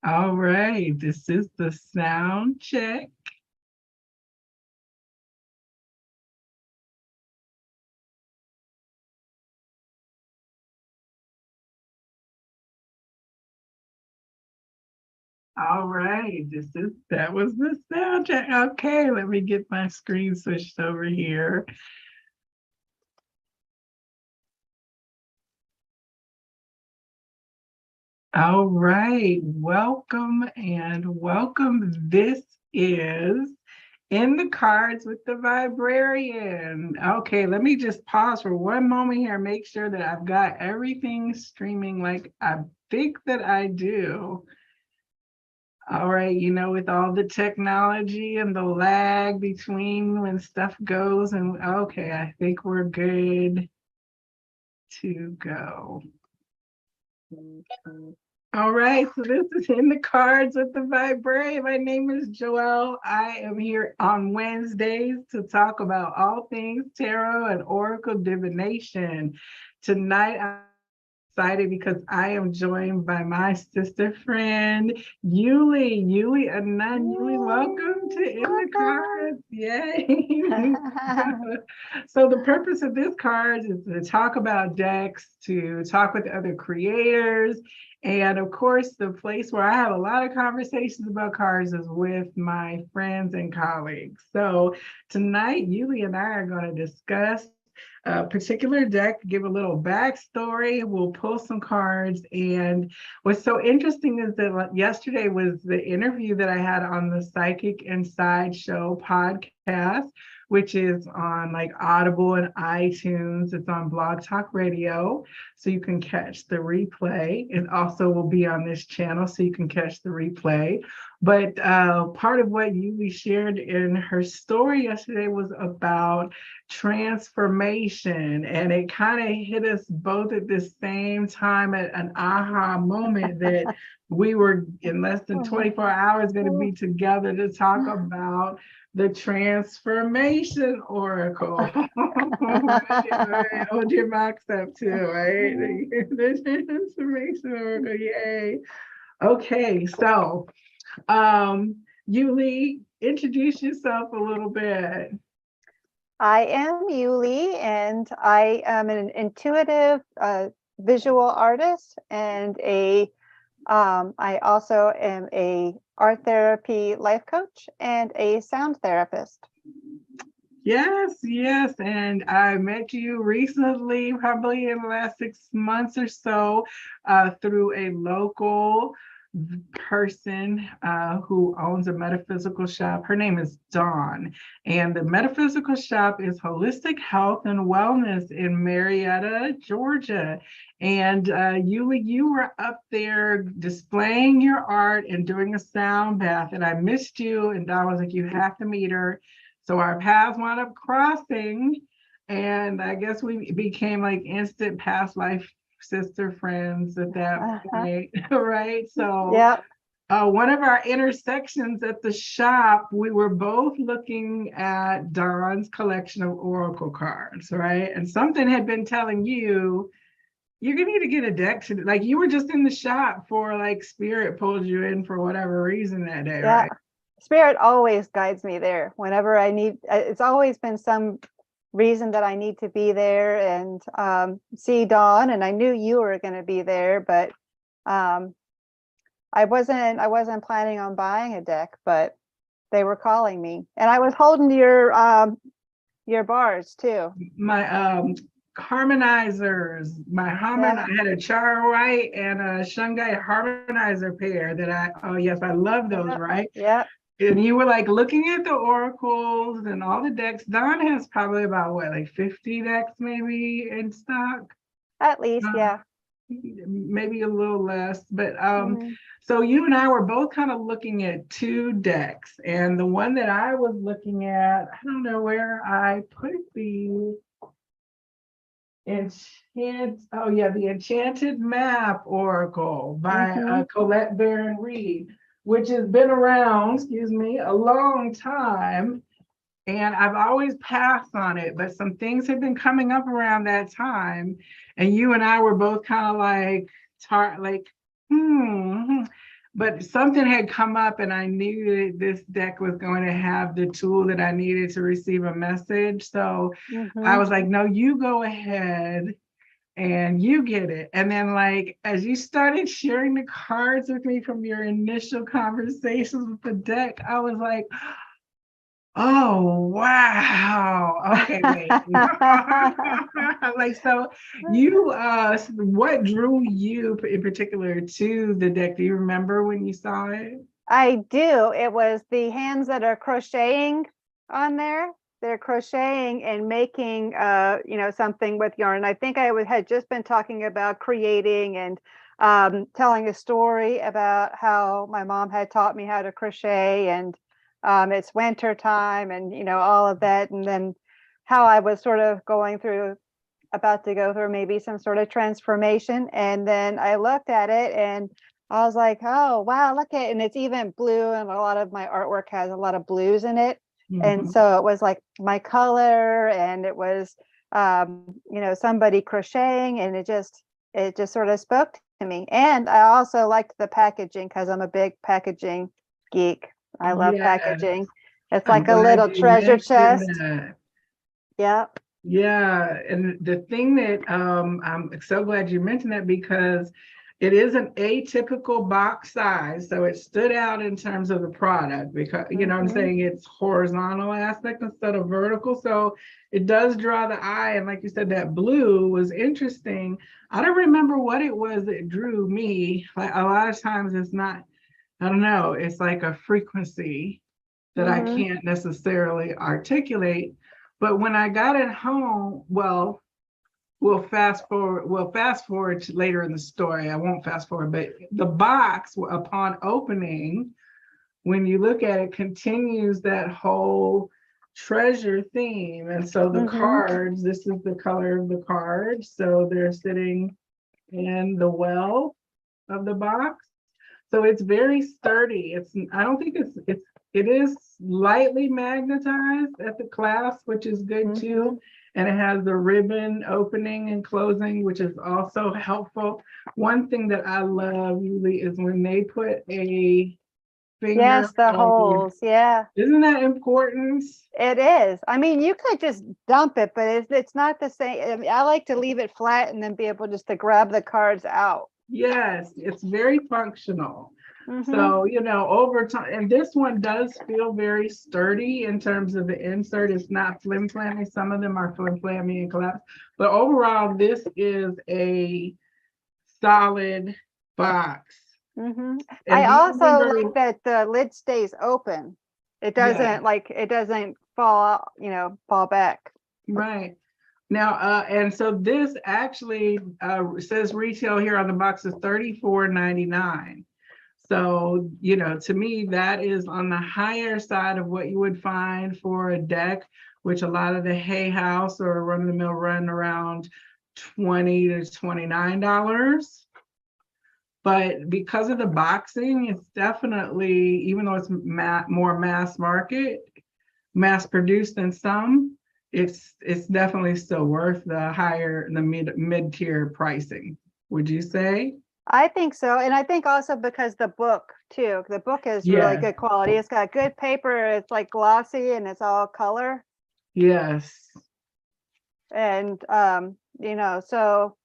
All right, this is the sound check. All right, that was the sound check. Okay, let me get my screen switched over here. All right, welcome and welcome. This is In the Cards with the Viberarian. Okay, let me just pause for one moment here, make sure that I've got everything streaming like I think that I do. All right, with all the technology and the lag between when stuff goes, and okay, I think we're good to go. All right, so this is In the Cards with the Viberary. My name is Joelle. I am here on Wednesdays to talk about all things tarot and oracle divination. Tonight, I'm excited because I am joined by my sister friend, Yuli Anun. Yuli, welcome to In the Cards. Yay. So the purpose of this card is to talk about decks, to talk with other creators, and of course, the place where I have a lot of conversations about cards is with my friends and colleagues. So tonight, Yuli and I are going to discuss a particular deck, give a little backstory. We'll pull some cards. And what's so interesting is that yesterday was the interview that I had on the Psychic Inside Show podcast, which is on like Audible and iTunes. It's on Blog Talk Radio, so you can catch the replay. It also will be on this channel, so you can catch the replay. But part of what Yuli shared in her story yesterday was about transformation, and it kind of hit us both at the same time at an aha moment that we were in less than 24 hours going to be together to talk about the transformation oracle. Hold your box up too, right? The transformation oracle, yay. Okay, so Yuli, introduce yourself a little bit. I am Yuli, and I am an intuitive visual artist, and I also am a art therapy life coach and a sound therapist. Yes, and I met you recently, probably in the last 6 months or so, through a local person who owns a metaphysical shop. Her name is Dawn, and the metaphysical shop is Holistic Health and Wellness in Marietta, Georgia. And Yuli, you were up there displaying your art and doing a sound bath, and I missed you, and Dawn was like, you have to meet her. So our paths wound up crossing, and I guess we became like instant past life sister friends at that point, right? So yeah. One of our intersections at the shop, we were both looking at Dawn's collection of oracle cards, right? And something had been telling you, you're gonna need to get a deck like you were just in the shop for like spirit pulled you in for whatever reason that day, right? Spirit always guides me there whenever I need. It's always been some reason that I need to be there and see Dawn, and I knew you were going to be there, but I wasn't planning on buying a deck, but they were calling me, and I was holding your bars too. My harmonizers, I had a Charoite and a Shungite harmonizer pair that I love those, right? Yeah. And you were like looking at the oracles and all the decks. Dawn has probably about what, like 50 decks maybe in stock? At least, yeah. Maybe a little less, but so you and I were both kind of looking at 2 decks, and the one that I was looking at, I don't know where I put the the Enchanted Map Oracle by Colette Baron Reed, which has been around, a long time. And I've always passed on it, but some things have been coming up around that time. And you and I were both kind of like, but something had come up and I knew that this deck was going to have the tool that I needed to receive a message. So I was like, no, you go ahead and you get it. And then like, as you started sharing the cards with me from your initial conversations with the deck, I was like, oh, wow. Okay, wait. Like, so you, what drew you in particular to the deck? Do you remember when you saw it? I do. It was the hands that are crocheting on there. They're crocheting and making, something with yarn. I think had just been talking about creating and telling a story about how my mom had taught me how to crochet, and it's winter time, and all of that, and then how I was sort of about to go through maybe some sort of transformation, and then I looked at it and I was like, oh, wow, look at it. And it's even blue. And a lot of my artwork has a lot of blues in it. And so it was like my color, and it was, somebody crocheting, and it just sort of spoke to me. And I also liked the packaging because I'm a big packaging geek. I love packaging. It's I'm like a glad little you treasure mentioned chest. that. Yeah. Yeah, and the thing that I'm so glad you mentioned that, because it is an atypical box size, so it stood out in terms of the product, because you know what I'm saying, it's horizontal aspect instead of vertical, so it does draw the eye. And like you said, that blue was interesting. I don't remember what it was that drew me. Like a lot of times it's not, I don't know, it's like a frequency that I can't necessarily articulate. But when I got it home, well, we'll fast forward to later in the story. I won't fast forward, but the box upon opening, when you look at it, continues that whole treasure theme. And so the cards, this is the color of the cards. So they're sitting in the well of the box. So it's very sturdy. I don't think it is lightly magnetized at the clasp, which is good too. And it has the ribbon opening and closing, which is also helpful. One thing that I love, Yuli, is when they put a finger. Yes, the holes. Yeah. Isn't that important? It is. I mean, you could just dump it, but it's not the same. I mean, I like to leave it flat and then be able just to grab the cards out. Yes, it's very functional. So, over time, and this one does feel very sturdy in terms of the insert. It's not flim-flammy. Some of them are flim-flammy and collapse. But overall, this is a solid box. I also like that the lid stays open. It doesn't fall back. Right. Now, and so this actually says retail here on the box is $34.99. So, to me, that is on the higher side of what you would find for a deck, which a lot of the Hay House or run-of-the-mill run around $20 to $29. But because of the boxing, it's definitely, even though it's more mass market, mass produced than some, it's definitely still worth the mid-tier pricing. Would you say? I think so. And I think also because the book too, the book is really good quality. It's got good paper. It's like glossy and it's all color. Yes. And, so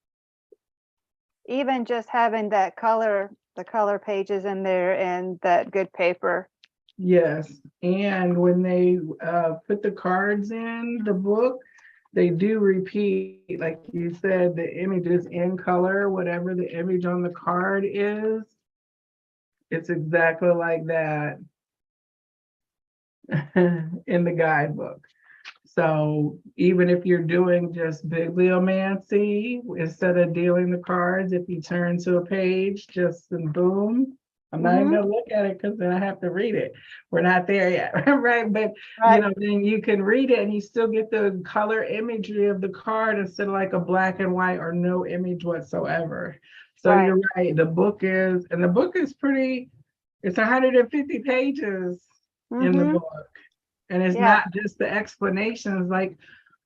even just having that the color pages in there and that good paper. Yes. And when they put the cards in the book, they do repeat, like you said, the images in color, whatever the image on the card is, it's exactly like that in the guidebook. So even if you're doing just bibliomancy, instead of dealing the cards, if you turn to a page, just and boom, I'm not even gonna look at it because then I have to read it. We're not there yet, right? But then you can read it and you still get the color imagery of the card instead of like a black and white or no image whatsoever. So you're right. The book is pretty. It's 150 pages in the book, and it's not just the explanations. Like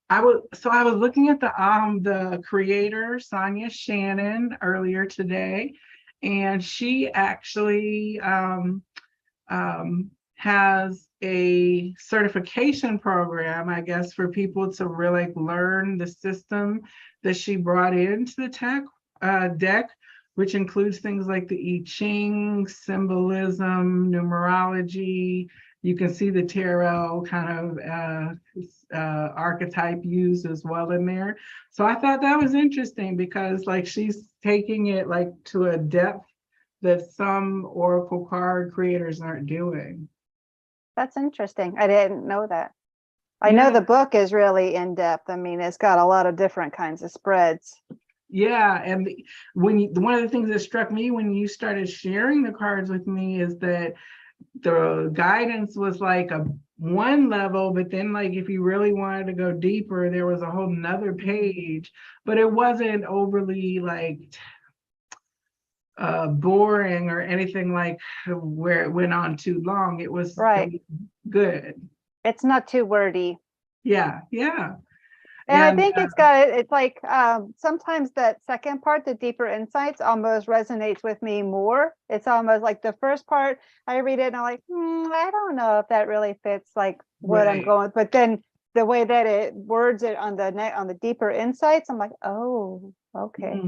I was looking at the creator Sonya Shannon earlier today. and she actually has a certification program, I guess, for people to really learn the system that she brought into the deck, which includes things like the I Ching, symbolism, numerology. You can see the tarot kind of archetype used as well in there. So I thought that was interesting because like she's taking it like to a depth that some oracle card creators aren't doing. That's interesting. I didn't know that. I know Yeah. the book is really in depth. I mean, it's got a lot of different kinds of spreads. Yeah, and one of the things that struck me when you started sharing the cards with me is that the guidance was like a one level, but then like if you really wanted to go deeper, there was a whole nother page, but it wasn't overly like boring or anything like where it went on too long. It was good. It's not too wordy. Yeah. And I think it's like sometimes that second part, the deeper insights, almost resonates with me more. It's almost like the first part, I read it and I'm like, I don't know if that really fits like what I'm going. But then the way that it words it on the deeper insights, I'm like, oh, okay.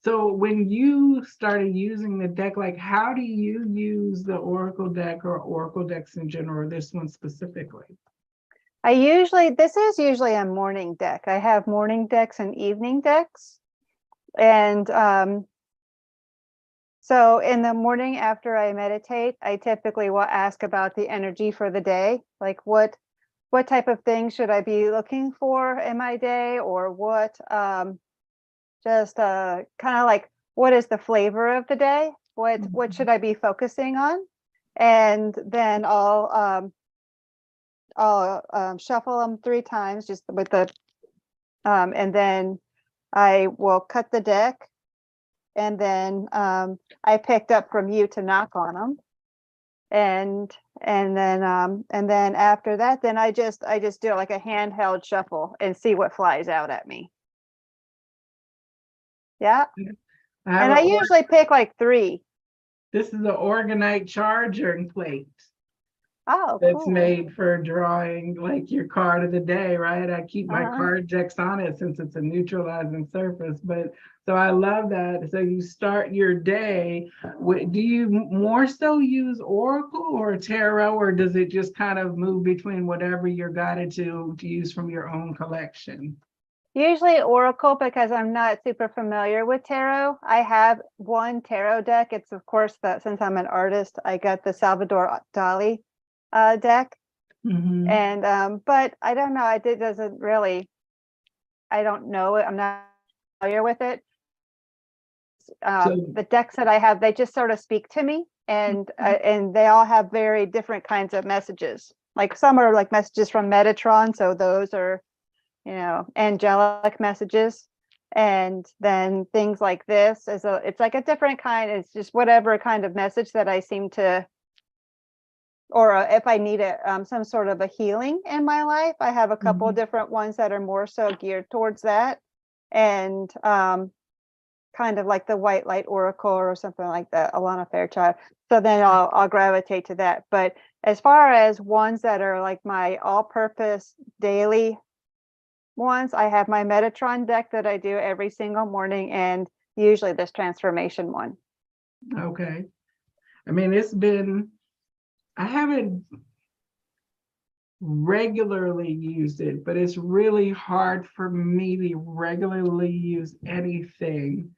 So when you started using the deck, like how do you use the Oracle deck or Oracle decks in general, or this one specifically? This is usually a morning deck. I have morning decks and evening decks. And so in the morning after I meditate, I typically will ask about the energy for the day. Like what type of things should I be looking for in my day, or what just kind of like what is the flavor of the day? What should I be focusing on? And then I'll shuffle them 3 times just with the and then I will cut the deck, and then I picked up from you to knock on them, and then after that, then I just do like a handheld shuffle and see what flies out at me. Yeah. And I usually pick like 3. This is an organite charging plate. Oh, that's cool. Made for drawing like your card of the day, right? I keep my card decks on it since it's a neutralizing surface. But so I love that. So you start your day. Do you more so use Oracle or Tarot, or does it just kind of move between whatever you're guided to use from your own collection? Usually Oracle, because I'm not super familiar with tarot. I have one tarot deck. It's of course that since I'm an artist, I got the Salvador Dali deck. And but I don't know, it doesn't really, I don't know it, I'm not familiar with it. The decks that I have, they just sort of speak to me, and they all have very different kinds of messages. Like some are like messages from Metatron, so those are, you know, angelic messages. And then things like this it's like a different kind. It's just whatever kind of message that I seem to, or if I need some sort of a healing in my life. I have a couple different ones that are more so geared towards that, and kind of like the White Light Oracle or something like that, Alana Fairchild. So then I'll gravitate to that. But as far as ones that are like my all-purpose daily ones, I have my Metatron deck that I do every single morning, and usually this transformation one. Okay. I mean, I haven't regularly used it, but it's really hard for me to regularly use anything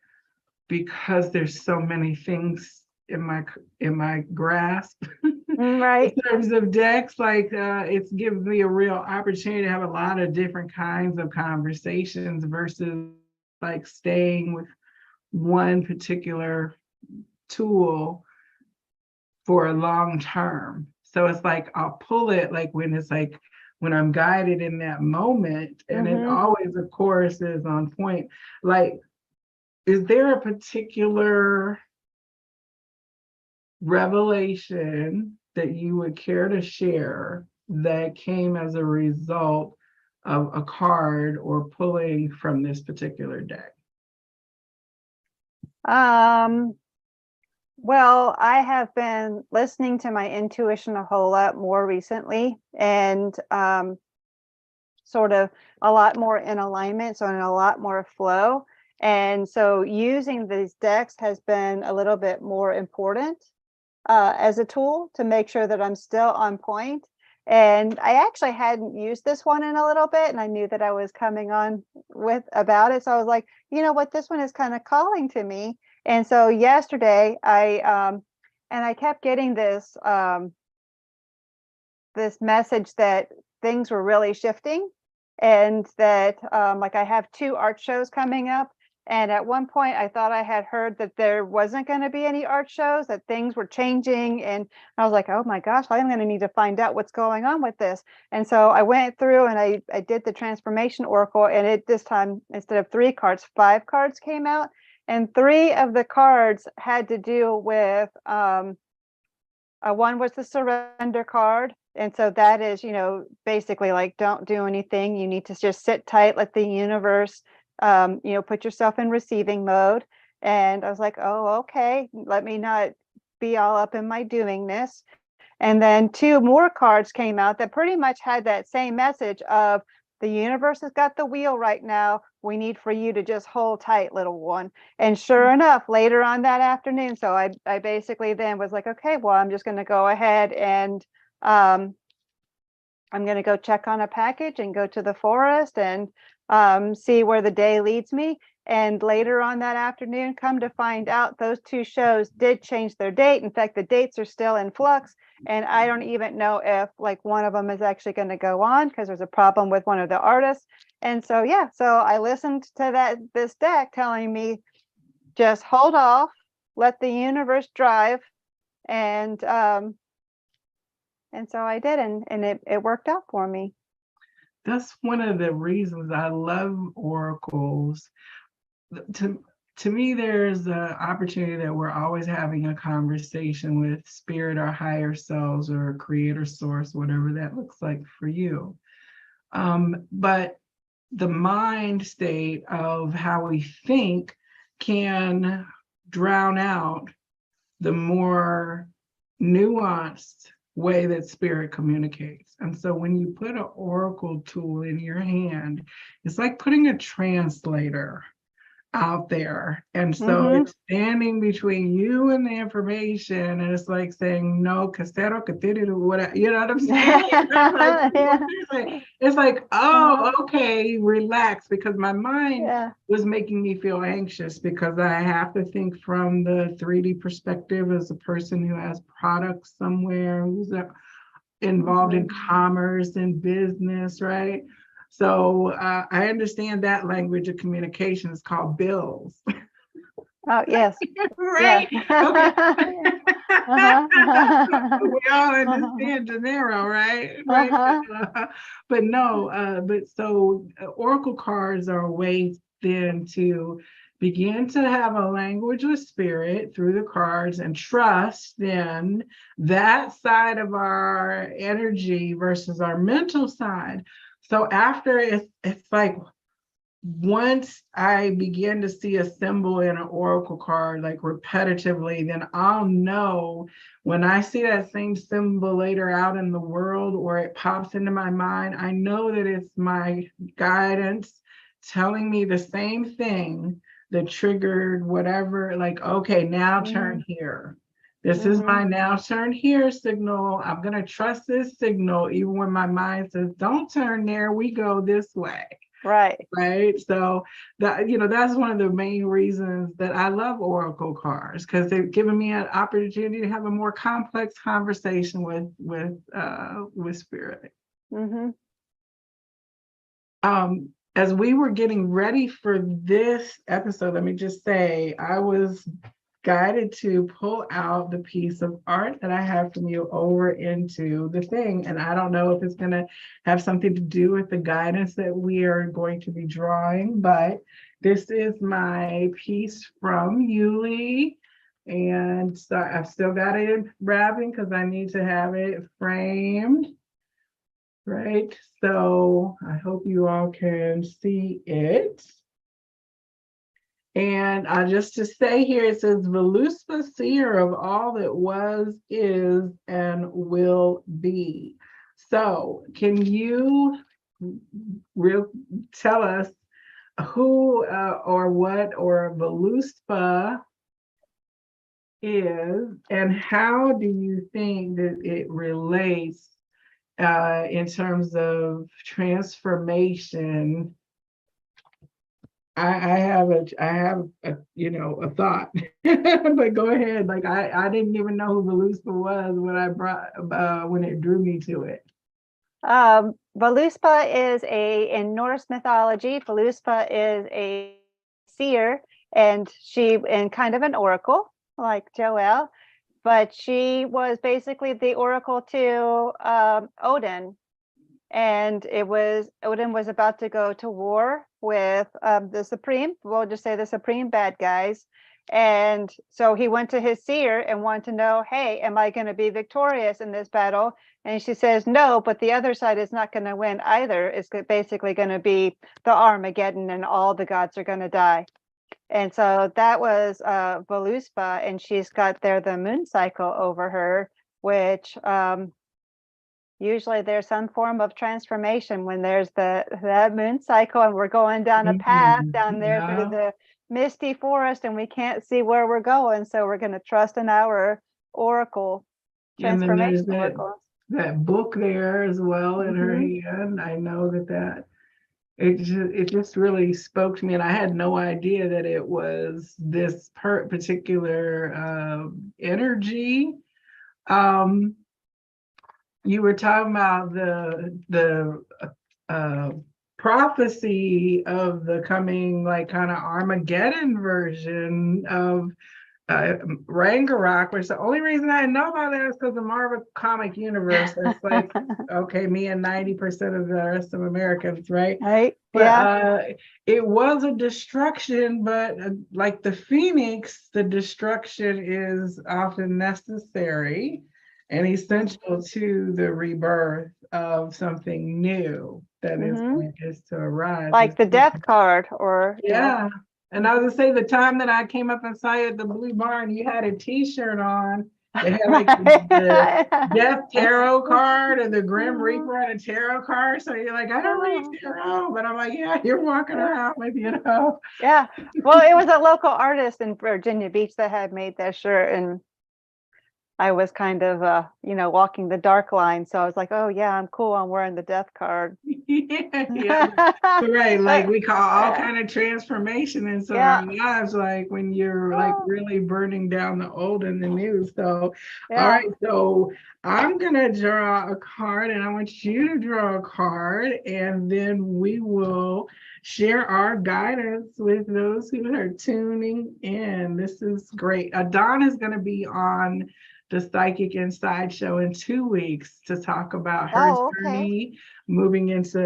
because there's so many things in my grasp. Right. In terms of decks, like it's given me a real opportunity to have a lot of different kinds of conversations versus like staying with one particular tool for a long term. So it's like I'll pull it like when I'm guided in that moment, and it always, of course, is on point. Like, is there a particular revelation that you would care to share that came as a result of a card or pulling from this particular deck? Well, I have been listening to my intuition a whole lot more recently, and sort of a lot more in alignment, so in a lot more flow. And so using these decks has been a little bit more important as a tool to make sure that I'm still on point. And I actually hadn't used this one in a little bit, and I knew that I was coming on with about it. So I was like, you know what, this one is kind of calling to me. And so yesterday I kept getting this this message that things were really shifting, and that like I have 2 art shows coming up. And at one point I thought I had heard that there wasn't going to be any art shows, that things were changing. And I was like, oh my gosh, I'm going to need to find out what's going on with this. And so I went through and I did the transformation oracle, and it this time, instead of 3 cards, 5 cards came out. And 3 of the cards had to do with one was the surrender card. And so that is, you know, basically like, don't do anything. You need to just sit tight, let the universe, you know, put yourself in receiving mode. And I was like, oh, okay, let me not be all up in my doingness. And then 2 more cards came out that pretty much had that same message of, the universe has got the wheel right now. We need for you to just hold tight, little one. And sure enough, later on that afternoon, so I basically then was like, okay, well, I'm just going to go ahead and I'm going to go check on a package and go to the forest and see where the day leads me. And later on that afternoon, come to find out, those 2 shows did change their date. In fact, the dates are still in flux. And I don't even know if like one of them is actually going to go on, because there's a problem with one of the artists. And so, yeah, so I listened to this deck telling me, just hold off, let the universe drive. And so I did, and it worked out for me. That's one of the reasons I love oracles. To me, there's an opportunity that we're always having a conversation with spirit, our higher selves, or creator source, whatever that looks like for you. But the mind state of how we think can drown out the more nuanced way that spirit communicates. And so when you put an oracle tool in your hand, it's like putting a translator out there. And so it's standing between you and the information, and it's like saying, no, casero, what, you know what I'm saying? It's like, oh, okay, relax, because my mind was making me feel anxious, because I have to think from the 3D perspective as a person who has products somewhere, who's involved in commerce and business, right? So I understand that language of communication is called bills. Oh, yes. Right? Yeah. Okay. We all understand dinero, right? Right? But no, but so oracle cards are a way then to begin to have a language with spirit through the cards, and trust then that side of our energy versus our mental side. So after it's like, once I begin to see a symbol in an oracle card, like repetitively, then I'll know when I see that same symbol later out in the world, or it pops into my mind, I know that it's my guidance telling me the same thing that triggered whatever, like, okay, now turn here. This is my now turn here signal. I'm going to trust this signal, even when my mind says, don't turn there, we go this way. Right. So that, that's one of the main reasons that I love oracle cards, because they've given me an opportunity to have a more complex conversation with spirit. As we were getting ready for this episode, let me just say, I was guided to pull out the piece of art that I have from you over into the thing. And I don't know if it's going to have something to do with the guidance that we are going to be drawing, but this is my piece from Yuli. And so I've still got it in wrapping because I need to have it framed. Right, so I hope you all can see it. And just to say here, it says, Veluspa, seer of all that was, is, and will be. So can you tell us who or what or Veluspa is, and how do you think that it relates in terms of transformation? I have a a thought, but go ahead. Like I didn't even know who Veluspa was when it drew me to it. Voluspa is in Norse mythology, Voluspa is a seer, and kind of an oracle like Joelle, but she was basically the oracle to Odin. And Odin was about to go to war with we'll just say the supreme bad guys. And so he went to his seer and wanted to know, hey, am I going to be victorious in this battle? And she says, no, but the other side is not going to win either. It's basically going to be the Armageddon, and all the gods are going to die. And so that was Voluspa, and she's got the moon cycle over her, which usually there's some form of transformation when there's that moon cycle, and we're going down a path down there through the misty forest, and we can't see where we're going. So we're going to trust in our oracle, transformation oracle. That book there as well in her hand. I know that it just really spoke to me, and I had no idea that it was this particular energy. You were talking about the prophecy of the coming, like, kind of Armageddon version of Ragnarok, which the only reason I know about that is because the Marvel comic universe. It's like, okay, me and 90% of the rest of Americans, right? Right. But yeah. It was a destruction, but like the Phoenix, the destruction is often necessary and essential to the rebirth of something new that is going to arise. Like the death card, or yeah. And I was gonna say, the time that I came up and saw you at the Blue Barn, you had a T-shirt on that had like the Death Tarot card or the Grim Reaper and a tarot card. So you're like, I don't read tarot, but I'm like, yeah, you're walking around with, Yeah. Well, it was a local artist in Virginia Beach that had made that shirt, and I was kind of, walking the dark line. So I was like, oh yeah, I'm cool. I'm wearing the death card. Yeah. Right. Like we call all kind of transformation in our lives, like when you're like really burning down the old and the new. So, all right. So I'm going to draw a card, and I want you to draw a card, and then we will share our guidance with those who are tuning in. This is great. Dawn is going to be on the Psychic Inside show in 2 weeks to talk about her journey moving into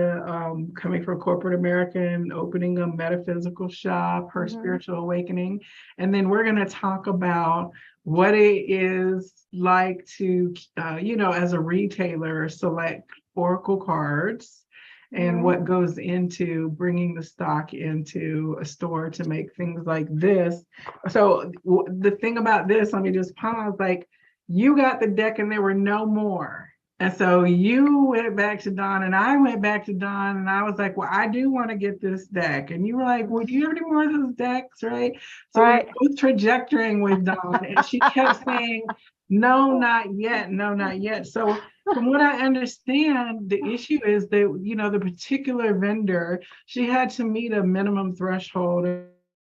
coming from corporate America and opening a metaphysical shop, her spiritual awakening. And then we're going to talk about what it is like to, as a retailer, select oracle cards, and what goes into bringing the stock into a store to make things like this. So the thing about this, let me just pause, like, you got the deck and there were no more. And so you went back to Dawn and I went back to Dawn, and I was like, well, I do want to get this deck. And you were like, well, do you have any more of those decks, right? So we're both trajectorying with Dawn, and she kept saying, no, not yet, no, not yet. So from what I understand, the issue is that, the particular vendor, she had to meet a minimum threshold,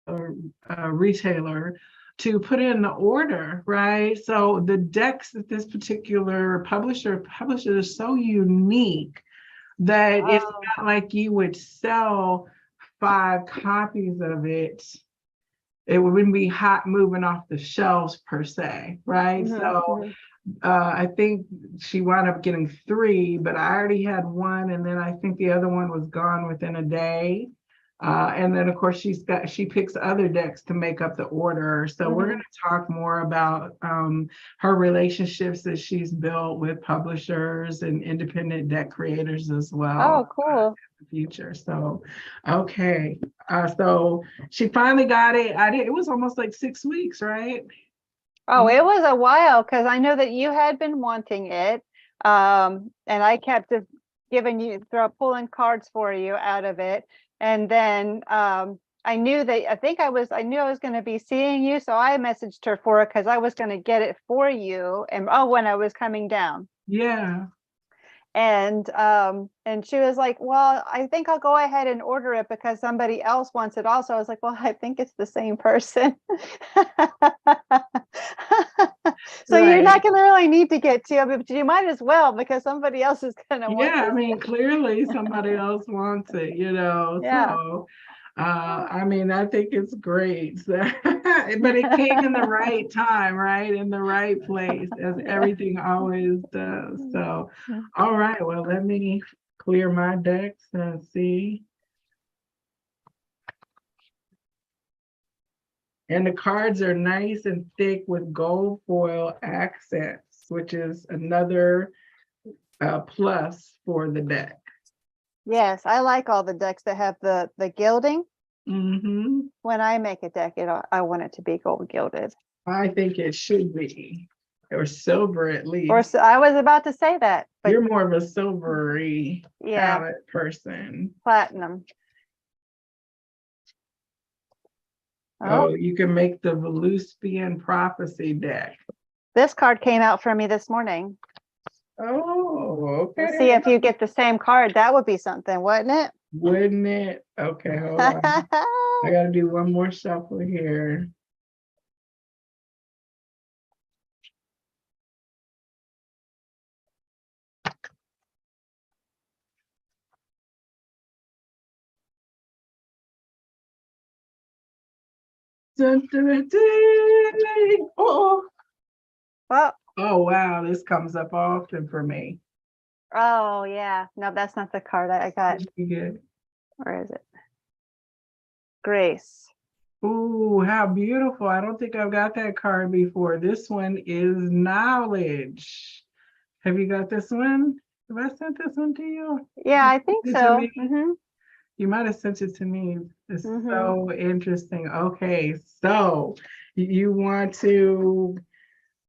a retailer, to put in the order, right? So the decks that this particular publisher publishes is so unique that it's not like you would sell 5 copies of it. It wouldn't be hot moving off the shelves per se, right? So I think she wound up getting 3, but I already had 1, and then I think the other one was gone within a day. And then of course she picks other decks to make up the order. So we're going to talk more about her relationships that she's built with publishers and independent deck creators as well. Oh, cool. In the future. So, okay. So she finally got it. It was almost like 6 weeks, right? Oh, it was a while because I know that you had been wanting it. And I kept just pulling cards for you out of it. And then I knew I was going to be seeing you. So I messaged her for it because I was going to get it for you. And when I was coming down. Yeah. And she was like, well, I think I'll go ahead and order it because somebody else wants it also. I was like, well, I think it's the same person. So Right. you're not going to really need to get two, but you might as well because somebody else is going to want it. Yeah, I mean, clearly somebody else wants it, Yeah. So I mean, I think it's great. But it came in the right time, right? In the right place, as everything always does. So, all right, well, let me clear my decks and see. And the cards are nice and thick with gold foil accents, which is another plus for the deck. Yes, I like all the decks that have the gilding. When I make a deck, I want it to be gold gilded. I think it should be, or silver at least. Or so I was about to say that, but you're more of a silvery palette person. Platinum. Oh, you can make the Veluspian Prophecy deck. This card came out for me this morning. Oh, okay. Let's see if you get the same card. That would be something, wouldn't it? Wouldn't it? Okay, hold on. I got to do one more shuffle here. Oh. Well. Oh, wow. This comes up often for me. Oh, yeah. No, that's not the card I got. Good. Where is it? Grace. Ooh, how beautiful. I don't think I've got that card before. This one is Knowledge. Have you got this one? Have I sent this one to you? Yeah, I think so. You might have sent it to me. It's so interesting. Okay, so you want to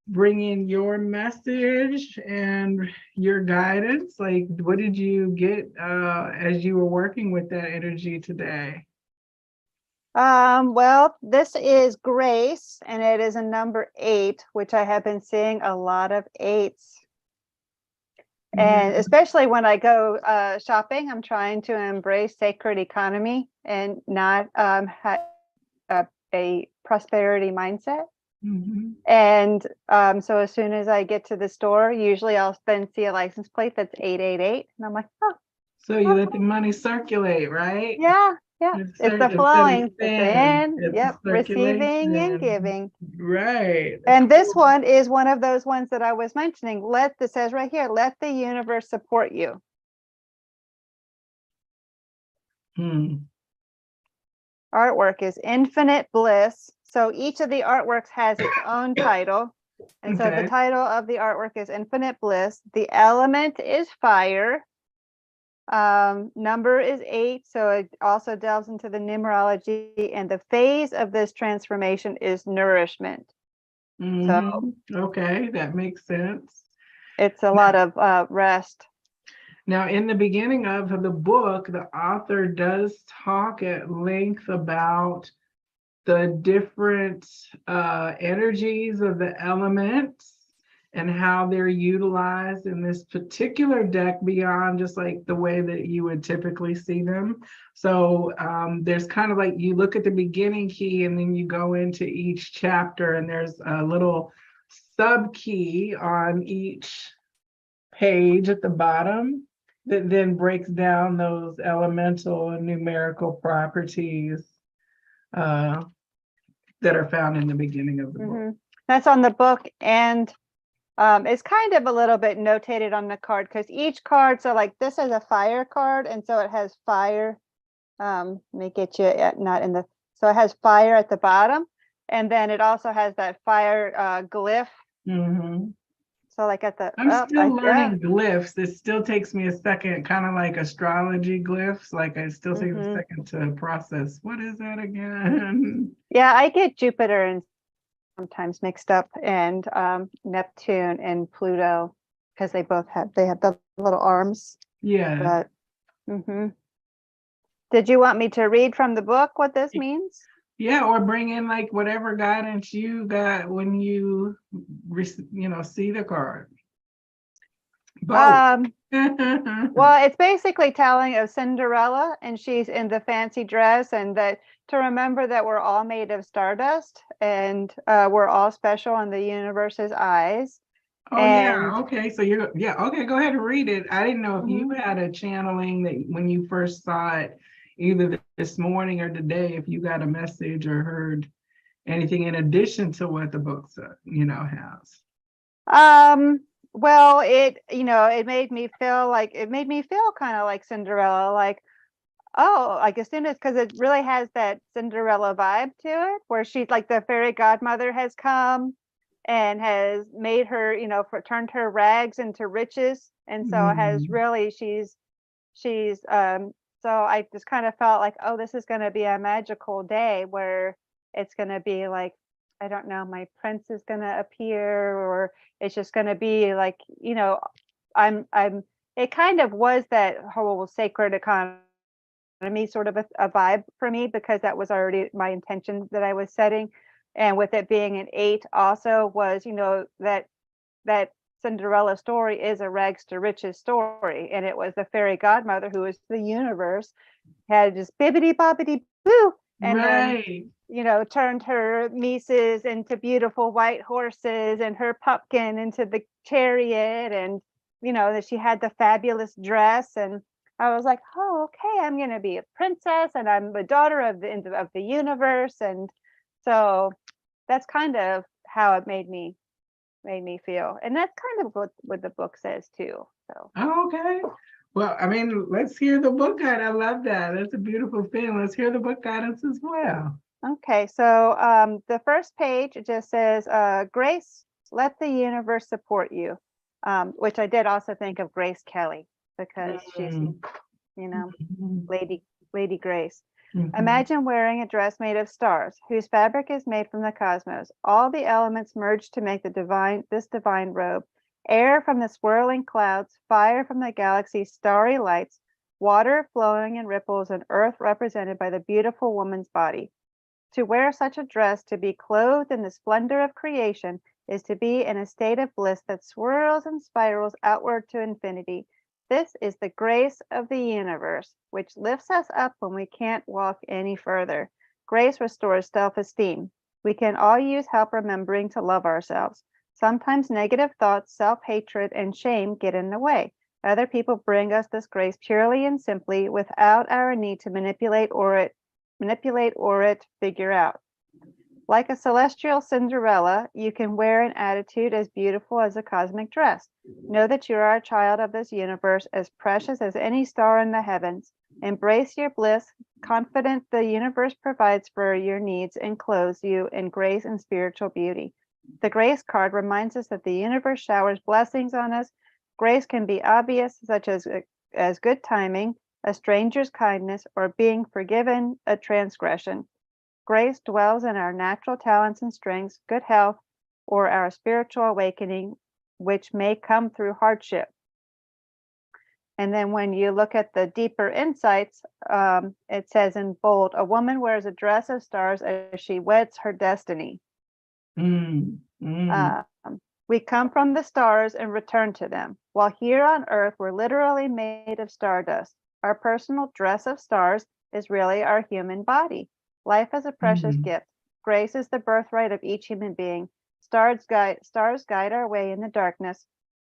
bring in your message and your guidance. Like, what did you get as you were working with that energy today? Well, this is Grace, and it is a number 8, which I have been seeing a lot of 8s. And especially when I go shopping, I'm trying to embrace sacred economy and not have a prosperity mindset. And so as soon as I get to the store, usually I'll then see a license plate that's 888, and I'm like, oh. So you let the money circulate, right? Yeah. It's the flowing. It's receiving and giving. Right. And this one is one of those ones that I was mentioning. It says right here, let the universe support you. Artwork is Infinite Bliss. So each of the artworks has its own title. And so the title of the artwork is Infinite Bliss. The element is fire. Number is 8, so it also delves into the numerology, and the phase of this transformation is nourishment. So okay, that makes sense. It's a lot of rest. Now, in the beginning of the book, the author does talk at length about the different energies of the elements and how they're utilized in this particular deck beyond just like the way that you would typically see them. So there's kind of like, you look at the beginning key and then you go into each chapter, and there's a little sub key on each page at the bottom that then breaks down those elemental and numerical properties that are found in the beginning of the book. That's on the book, and it's kind of a little bit notated on the card because each card, so like this is a fire card, and so it has fire Let me get you not in the, so it has fire at the bottom, and then it also has that fire glyph. Mhm. So like at the, I'm still yeah. learning glyphs. It still takes me a second, kind of like astrology glyphs. Like it still takes a second to process. What is that again? Yeah, I get Jupiter and sometimes mixed up, and Neptune and Pluto, because they have the little arms. Yeah. But did you want me to read from the book what this means? Yeah, or bring in like whatever guidance you got when you see the card. Both. Well, it's basically telling of Cinderella, and she's in the fancy dress, and that to remember that we're all made of stardust, and we're all special in the universe's eyes. Oh yeah, okay. So okay, go ahead and read it. I didn't know if you had a channeling that when you first saw it, either this morning or today, if you got a message or heard anything in addition to what the book has. Well, it made me feel kind of like Cinderella, like, oh, like as soon as, because it really has that Cinderella vibe to it, where she's like the fairy godmother has come and has made her, turned her rags into riches. And so has really, so I just kind of felt like, oh, this is going to be a magical day where it's going to be like, I don't know, my prince is going to appear, or it's just going to be like, it kind of was that whole sacred economy sort of a vibe for me, because that was already my intention that I was setting. And with it being an 8 also was, that Cinderella story is a rags to riches story. And it was the fairy godmother, who is the universe, had just bibbity bobbity boo. And right. then, turned her nieces into beautiful white horses and her pumpkin into the chariot. And, that she had the fabulous dress. And I was like, oh, okay, I'm going to be a princess, and I'm the daughter of the universe. And so that's kind of how it made me feel. And that's kind of what the book says too. So okay. Well, I mean, let's hear the book guide. I love that. That's a beautiful thing. Let's hear the book guidance as well. okay, so the first page, it just says, Grace, let the universe support you, which I did also think of Grace Kelly, because she's, Lady Grace. Imagine wearing a dress made of stars, whose fabric is made from the cosmos. All the elements merge to make this divine robe. Air from the swirling clouds, fire from the galaxy's starry lights, water flowing in ripples, and earth represented by the beautiful woman's body. To wear such a dress, to be clothed in the splendor of creation, is to be in a state of bliss that swirls and spirals outward to infinity. This is the grace of the universe, which lifts us up when we can't walk any further. Grace restores self-esteem. We can all use help remembering to love ourselves. Sometimes negative thoughts, self-hatred, and shame get in the way. Other people bring us this grace purely and simply, without our need to manipulate or figure out. Like a celestial Cinderella, you can wear an attitude as beautiful as a cosmic dress. Know that you are a child of this universe, as precious as any star in the heavens. Embrace your bliss, confident the universe provides for your needs and clothes you in grace and spiritual beauty. The grace card reminds us that the universe showers blessings on us. Grace can be obvious, such as good timing, a stranger's kindness, or being forgiven a transgression. Grace dwells in our natural talents and strengths, good health, or our spiritual awakening, which may come through hardship. And then when you look at the deeper insights, it says in bold, a woman wears a dress of stars as she weds her destiny. We come from the stars and return to them. While here on earth, we're literally made of stardust. Our personal dress of stars is really our human body. Life is a precious gift. Grace is the birthright of each human being. Stars guide our way in the darkness.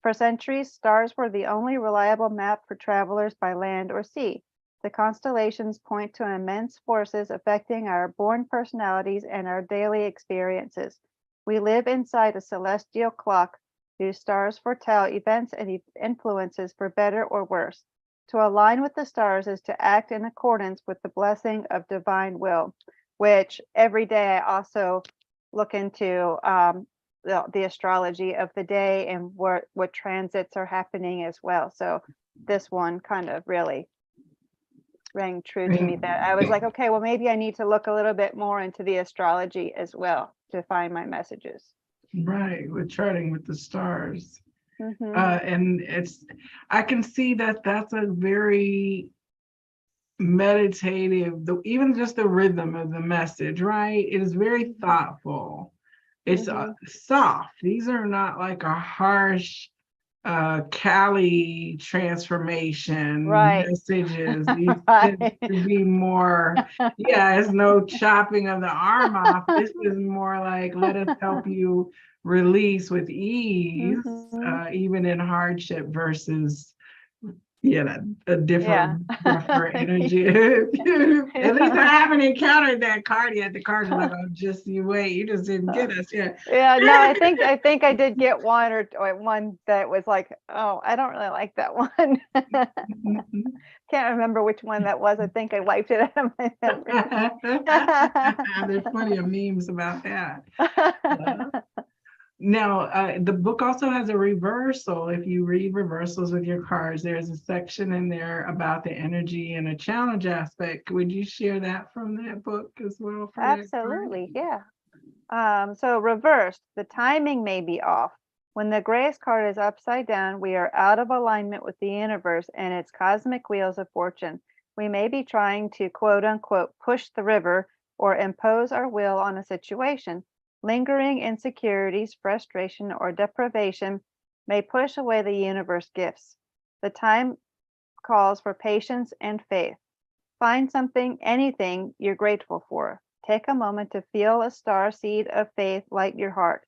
For centuries, stars were the only reliable map for travelers by land or sea. The constellations point to immense forces affecting our born personalities and our daily experiences. We live inside a celestial clock whose stars foretell events and influences for better or worse. To align with the stars is to act in accordance with the blessing of divine will, which every day I also look into the astrology of the day and what transits are happening as well. So this one kind of really rang true to me, that I was like, okay, well, maybe I need to look a little bit more into the astrology as well to find my messages. Right, with charting with the stars. Mhm. And I can see that that's a very meditative, even just the rhythm of the message, right? It is very thoughtful. It's soft. These are not like a harsh Cali transformation Right. messages. These tend Right. to be more, yeah, it's no chopping of the arm off. This is more like, let us help you release with ease, Mhm. even in hardship, versus, a Yeah. different, rougher energy. At least I haven't encountered that card yet. The card is like, oh, just you wait, you just didn't get us yet. Yeah, no, I think I did get one or one that was like, oh, I don't really like that one. Can't remember which one that was. I think I wiped it out of my There's plenty of memes about that. memory. Now, the book also has a reversal. If you read reversals with your cards, there's a section in there about the energy and a challenge aspect. Would you share that from that book as well for that card? Absolutely, yeah. So reversed, the timing may be off. When the grace card is upside down, we are out of alignment with the universe and its cosmic wheels of fortune. We may be trying to quote unquote push the river or impose our will on a situation. Lingering insecurities, frustration, or deprivation may push away the universe gifts. The time calls for patience and faith. Find something, anything you're grateful for. Take a moment to feel a star seed of faith light your heart.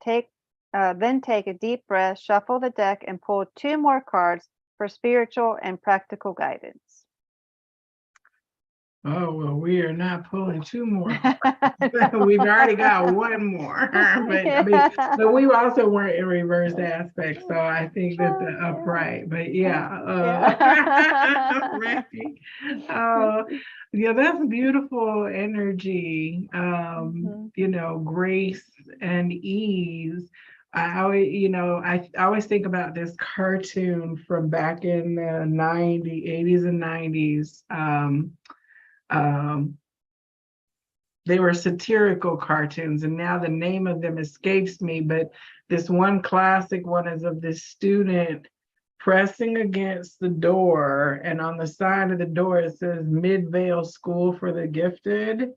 Then take a deep breath, shuffle the deck, and pull 2 more cards for spiritual and practical guidance. Oh, well, we are not pulling 2 more. We've already got 1 more. But we also weren't in reverse aspect, so I think that the upright, but yeah. Right. Yeah, that's beautiful energy. Grace and ease. I always think about this cartoon from back in the 80s and 90s. They were satirical cartoons, and now the name of them escapes me, but this one classic one is of this student pressing against the door, and on the side of the door it says Midvale School for the Gifted,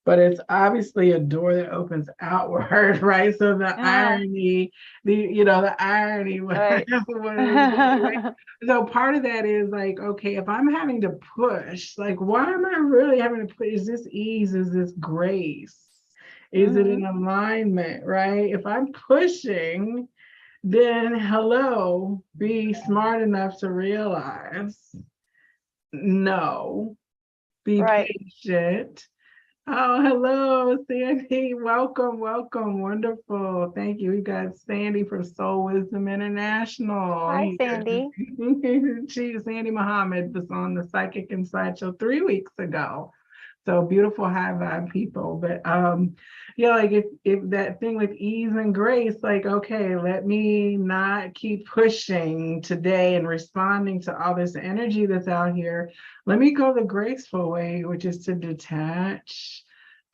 but it's obviously a door that opens outward, right? So the irony, the irony Right. so part of that is like, okay, if I'm having to push, like, why am I really having to push? Is this ease? Is this grace? Is it in alignment, right? If I'm pushing, then hello, be smart enough to realize, no, be Right. patient. Oh, hello, Sandy. Welcome, welcome. Wonderful. Thank you. We got Sandy from Soul Wisdom International Hi, here. Sandy. Sandy Muhammad was on the Psychic Inside Show 3 weeks ago. So beautiful high vibe people. But like if that thing with ease and grace, like, okay, let me not keep pushing today and responding to all this energy that's out here. Let me go the graceful way, which is to detach,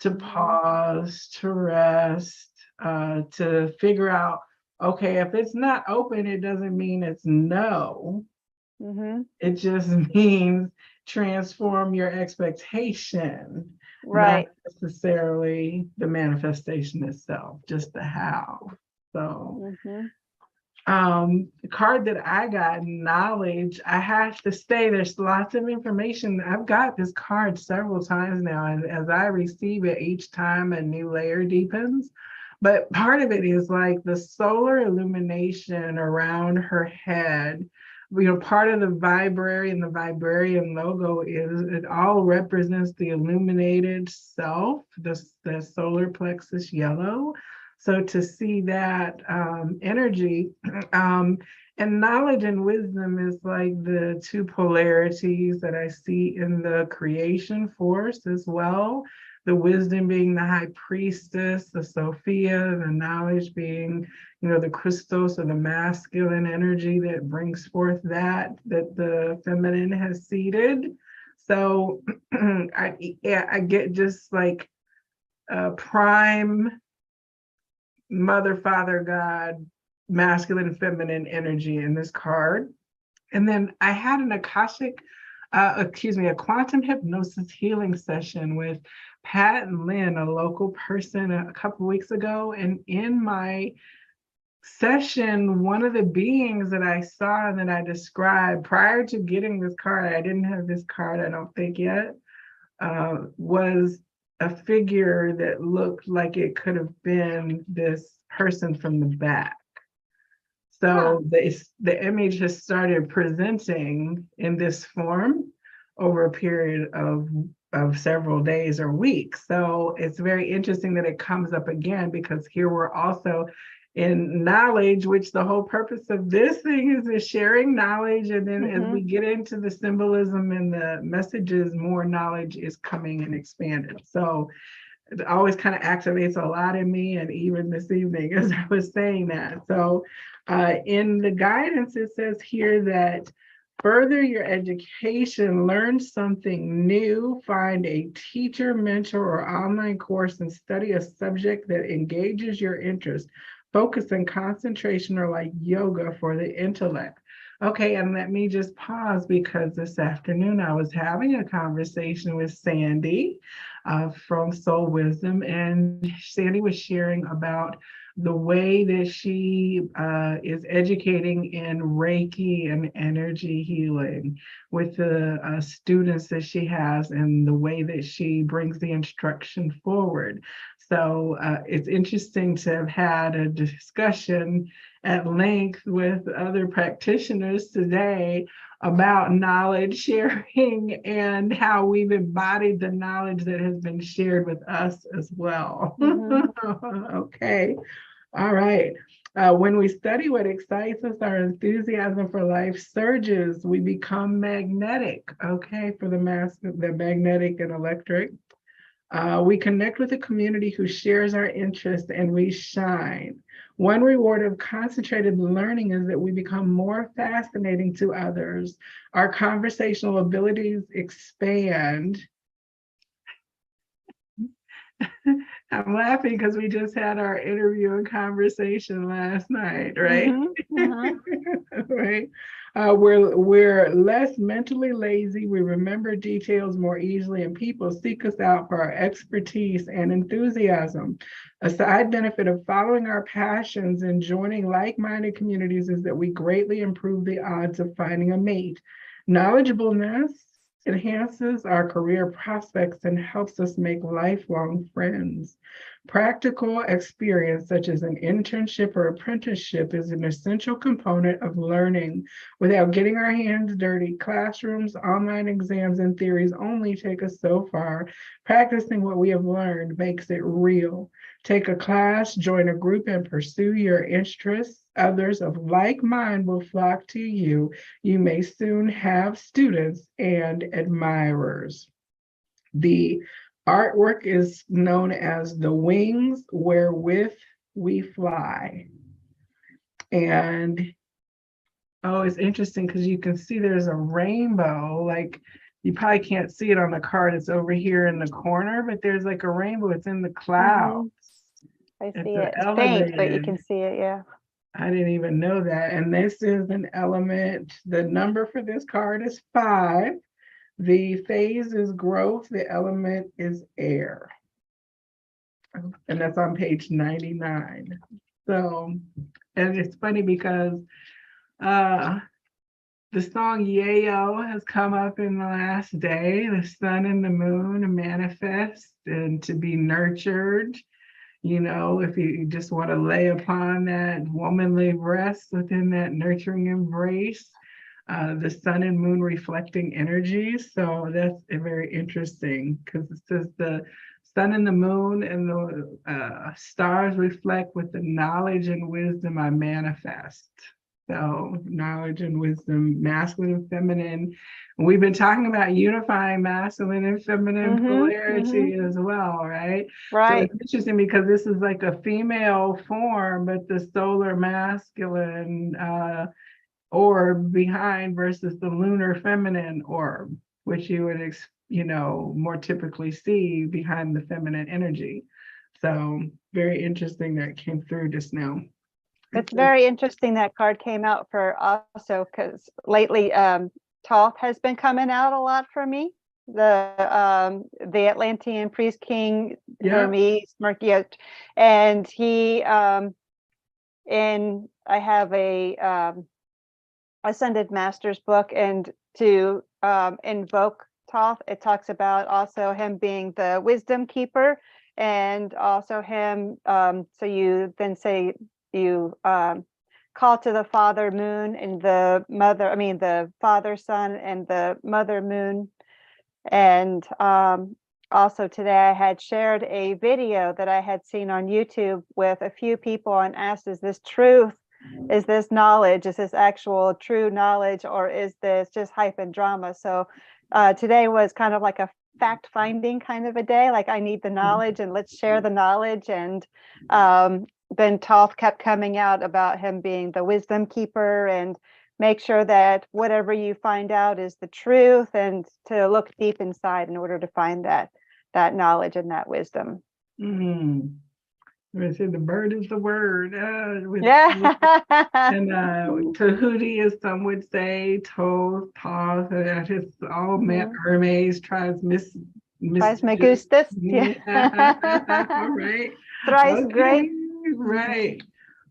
to pause, to rest, to figure out, okay, if it's not open, it doesn't mean it's no. It just means transform your expectation, not Right. necessarily the manifestation itself, just the how. So the card that I got, knowledge, I have to say there's lots of information. I've got this card several times now, and as I receive it, each time a new layer deepens. But part of it is like the solar illumination around her head. Part of the Viberary and the Viberarian logo is it all represents the illuminated self, the solar plexus yellow. So to see that energy, And knowledge and wisdom is like the two polarities that I see in the creation force as well. The wisdom being the high priestess, the Sophia, the knowledge being, the Christos or the masculine energy that brings forth that the feminine has seeded. So I get just like prime mother, father, God, masculine, feminine energy in this card. And then I had an a quantum hypnosis healing session with Pat and Lynn, a local person, a couple weeks ago. And in my session, one of the beings that I saw and that I described prior to getting this card, I didn't have this card, I don't think yet, was a figure that looked like it could have been this person from the back. So the image has started presenting in this form over a period of several days or weeks. So it's very interesting that it comes up again, because here we're also in knowledge, which the whole purpose of this thing is sharing knowledge. And then as we get into the symbolism and the messages, more knowledge is coming and expanded. So it always kind of activates a lot in me, and even this evening as I was saying that. So in the guidance, it says here that further your education, learn something new, find a teacher, mentor, or online course, and study a subject that engages your interest. Focus and concentration are like yoga for the intellect. Okay, and let me just pause, because this afternoon I was having a conversation with Sandy from Soul Wisdom, and Sandy was sharing about the way that she is educating in Reiki and energy healing with the students that she has, and the way that she brings the instruction forward. So it's interesting to have had a discussion at length with other practitioners today about knowledge sharing and how we've embodied the knowledge that has been shared with us as well. Okay. All right. When we study what excites us, our enthusiasm for life surges. We become magnetic, okay, for the magnetic and electric. We connect with a community who shares our interests, and we shine. One reward of concentrated learning is that we become more fascinating to others. Our conversational abilities expand. I'm laughing because we just had our interview and conversation last night, right? Right. We're less mentally lazy. We remember details more easily, and people seek us out for our expertise and enthusiasm. A side benefit of following our passions and joining like-minded communities is that we greatly improve the odds of finding a mate. Knowledgeableness enhances our career prospects and helps us make lifelong friends. Practical experience, such as an internship or apprenticeship, is an essential component of learning. Without getting our hands dirty, classrooms, online exams, and theories only take us so far. Practicing what we have learned makes it real. Take a class, join a group, and pursue your interests. Others of like mind will flock to you. You may soon have students and admirers. The artwork is known as the wings wherewith we fly. And oh, it's interesting because you can see there's a rainbow. Like, you probably can't see it on the card. It's over here in the corner, but there's like a rainbow. It's in the clouds. I see it. It's faint, but you can see it, yeah. I didn't even know that. And this is an element. The number for this card is 5. The phase is growth. The element is air. And that's on page 99. So, and it's funny because the song Yayo has come up in the last day. The sun and the moon manifest and to be nurtured. If you just want to lay upon that womanly breast within that nurturing embrace, the sun and moon reflecting energies. So that's very interesting, because it says the sun and the moon and the stars reflect with the knowledge and wisdom I manifest. So knowledge and wisdom, masculine and feminine. We've been talking about unifying masculine and feminine polarity as well, right? So Right. it's interesting because this is like a female form, but the solar masculine orb behind versus the lunar feminine orb, which you would, more typically see behind the feminine energy. So very interesting that came through just now. It's very interesting that card came out for also because lately Thoth has been coming out a lot for me. The Atlantean priest king Hermes Mercury, and he and I have a Ascended Masters book, and to invoke Thoth, it talks about also him being the wisdom keeper, and also him. So you then say you call to the father moon and the mother, the father sun and the mother moon. And also today I had shared a video that I had seen on YouTube with a few people and asked, is this truth? Is this knowledge? Is this actual true knowledge, or is this just hype and drama? So today was kind of like a fact finding kind of a day. Like, I need the knowledge and let's share the knowledge. And then Thoth kept coming out about him being the wisdom keeper, and make sure that whatever you find out is the truth, and to look deep inside in order to find that knowledge and that wisdom. I said the bird is the word. Yeah. And Tahuti, as some would say, Thoth, it's all Hermes, Trismegistus. Yeah. All right. Thrice great. Right.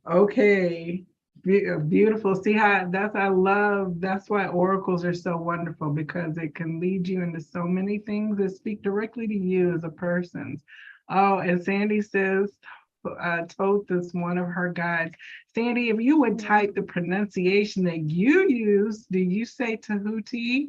Okay. Beautiful. See how that's why oracles are so wonderful, because it can lead you into so many things that speak directly to you as a person. Oh, and Sandy says Thoth is one of her guides. Sandy, if you would type the pronunciation that you use, do you say Tahuti?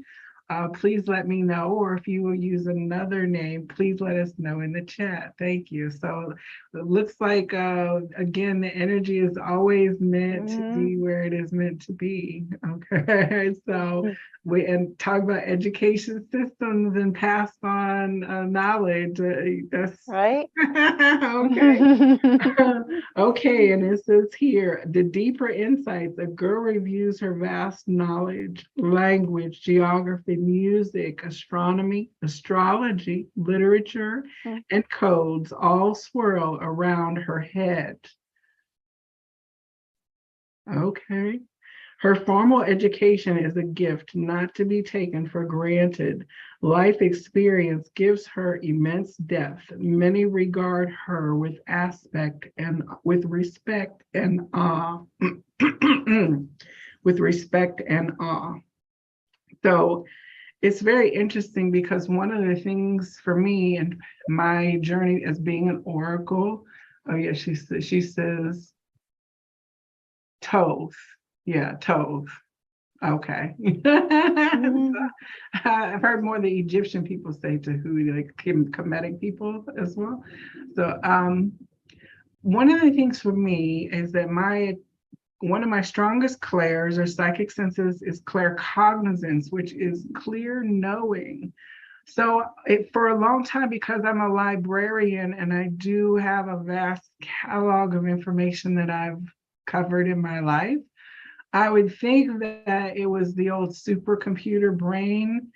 Please let me know, or if you will use another name, please let us know in the chat. Thank you. So it looks like, again, the energy is always meant to be where it is meant to be. Okay, so we talk about education systems and passed on knowledge. That's right. Okay. Okay, and it says here, the deeper insights, a girl reviews her vast knowledge, language, geography, music, astronomy, astrology, literature, and codes all swirl around her head. Okay. Her formal education is a gift not to be taken for granted. Life experience gives her immense depth. Many regard her with respect and awe. With respect and awe. So it's very interesting, because one of the things for me and my journey as being an oracle, she says Thoth. Yeah, Thoth. Okay. I've heard more of the Egyptian people say Tahuti, like Kemetic people as well. So one of the things for me is that one of my strongest clairs or psychic senses is claircognizance, which is clear knowing. So for a long time, because I'm a librarian and I do have a vast catalog of information that I've covered in my life, I would think that it was the old supercomputer brain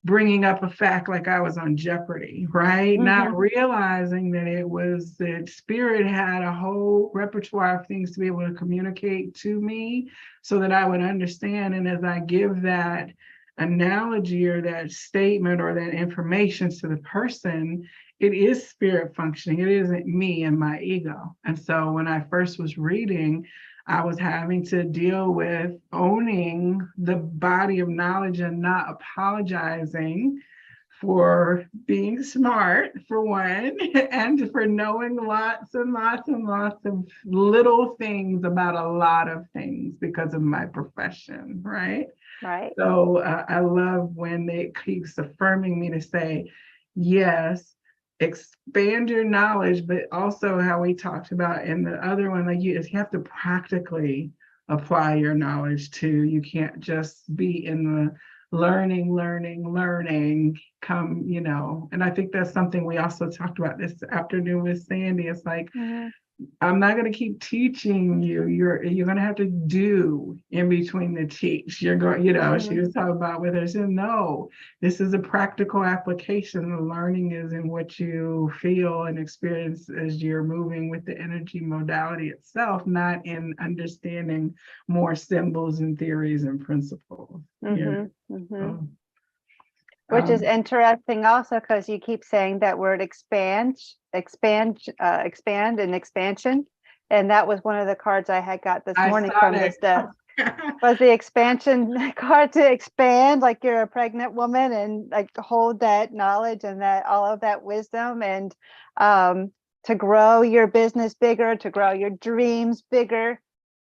bringing up a fact like I was on Jeopardy, right? Not realizing that it was that spirit had a whole repertoire of things to be able to communicate to me so that I would understand. And as I give that analogy or that statement or that information to the person, it is spirit functioning. It isn't me and my ego. And so when I first was reading, I was having to deal with owning the body of knowledge and not apologizing for being smart, for one, and for knowing lots and lots and lots of little things about a lot of things because of my profession, right? Right. So I love when it keeps affirming me to say, yes, expand your knowledge, but also how we talked about in the other one, like you have to practically apply your knowledge to. You can't just be in the learning, come, and I think that's something we also talked about this afternoon with Sandy. It's like, I'm not going to keep teaching you. You're going to have to do in between the teach. You're going, she was talking about with her. She said, no, this is a practical application. The learning is in what you feel and experience as you're moving with the energy modality itself, not in understanding more symbols and theories and principles. Which is interesting also, because you keep saying that word expand and expansion. And that was one of the cards I had got this morning from this deck. Was the expansion card, to expand, like you're a pregnant woman, and like hold that knowledge and that all of that wisdom, and to grow your business bigger, to grow your dreams bigger.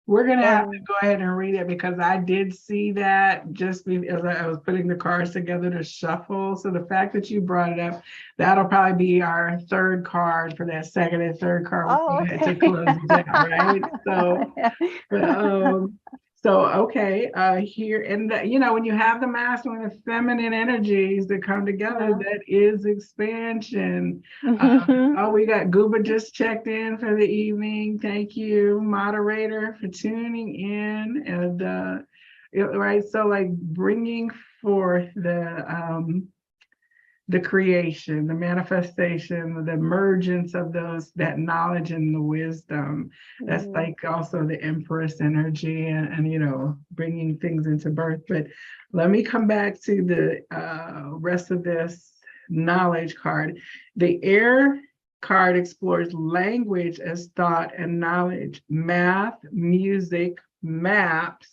We're going to have to go ahead and read it, because I did see that just as I was putting the cards together to shuffle. So the fact that you brought it up, that'll probably be our third card for that second and third card. To close it down, right? So, okay, here, and when you have the masculine and feminine energies that come together, that is expansion. We got Gooba just checked in for the evening. Thank you, moderator, for tuning in. And right, so like bringing forth the creation, the manifestation, the emergence of that knowledge and the wisdom. That's like also the Empress energy, and bringing things into birth. But let me come back to the rest of this knowledge card. The air card explores language as thought and knowledge, math, music, maps.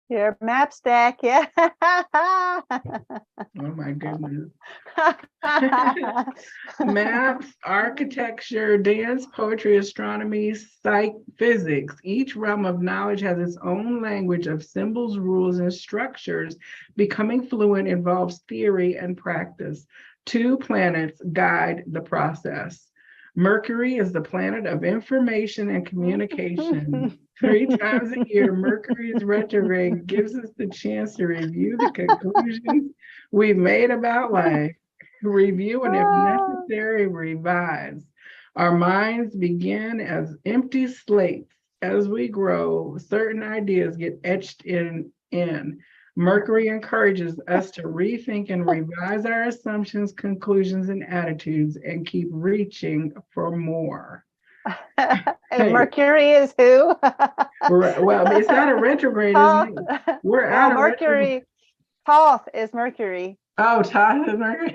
Your map stack, yeah. Oh my goodness. Maps, architecture, dance, poetry, astronomy, physics. Each realm of knowledge has its own language of symbols, rules, and structures. Becoming fluent involves theory and practice. 2 planets guide the process. Mercury is the planet of information and communication. 3 times a year, Mercury's retrograde gives us the chance to review the conclusions we've made about life, review, and if necessary, revise. Our minds begin as empty slates. As we grow, certain ideas get etched in. Mercury encourages us to rethink and revise our assumptions, conclusions, and attitudes, and keep reaching for more. And Mercury is who? Well, it's not a retrograde, isn't it? We're out of Mercury. Thoth is Mercury. Oh, Thoth is Mercury.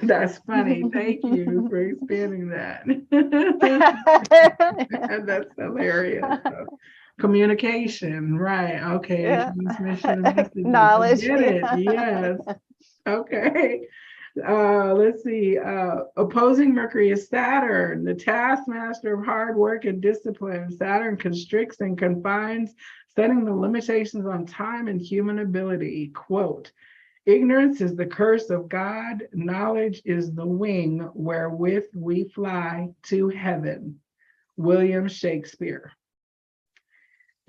That's funny. Thank you for expanding that. That's hilarious. Communication, right? Okay. Transmission of messages. Knowledge. Get it? Yes. Okay. Let's see. Opposing Mercury is Saturn, the taskmaster of hard work and discipline. Saturn constricts and confines, setting the limitations on time and human ability. Quote, ignorance is the curse of God. Knowledge is the wing wherewith we fly to heaven. William Shakespeare.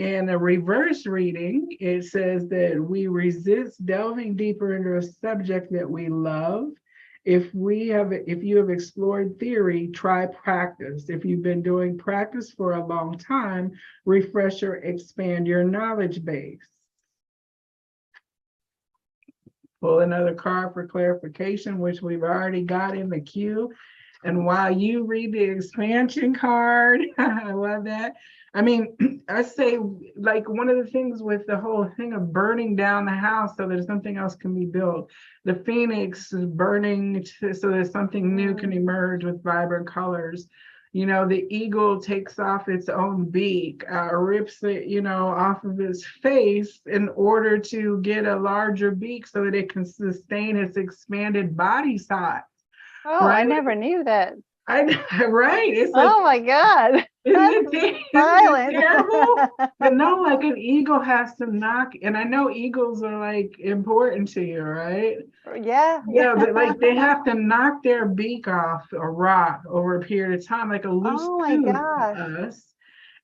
In a reverse reading, it says that we resist delving deeper into a subject that we love. If you have explored theory, try practice. If you've been doing practice for a long time, refresh or expand your knowledge base. Pull another card for clarification, which we've already got in the queue. And while you read the expansion card, I love that. I mean, I say, like, one of the things with the whole thing of burning down the house so that something else can be built, the phoenix is burning so that something new can emerge with vibrant colors. The eagle takes off its own beak, rips it, off of its face in order to get a larger beak so that it can sustain its expanded body size. Oh, right? I never knew that. Right? It's like, oh my God. Isn't That's it, isn't it violent. terrible? But no, like an eagle has to knock, and I know eagles are like important to you, right? Yeah, Yeah, but like they yeah. have to knock their beak off a rock over a period of time, like a loose Oh my tooth to gosh. us.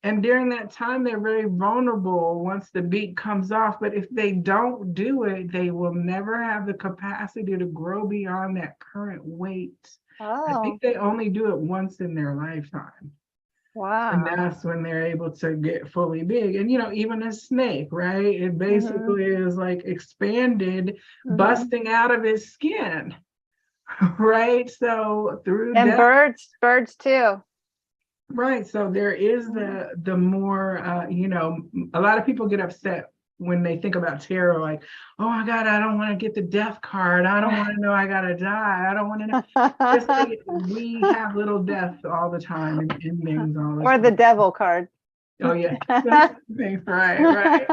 And during that time, they're very vulnerable once the beak comes off. But if they don't do it, they will never have the capacity to grow beyond that current weight. I think Oh, they only do it once in their lifetime. And wow. that's when they're able to get fully big. And, even a snake, right? It Mm-hmm. basically is like expanded, Mm-hmm. busting out of its skin, right? So through And death, birds too. right? So there is Mhm. the more, a lot of people get upset when they think about tarot, like, oh my God, I don't want to get the death card. I don't want to know I gotta die. I don't want to know. It's like we have little death all the time and endings all the Or the time. devil card. Oh yeah, that's things, right, right.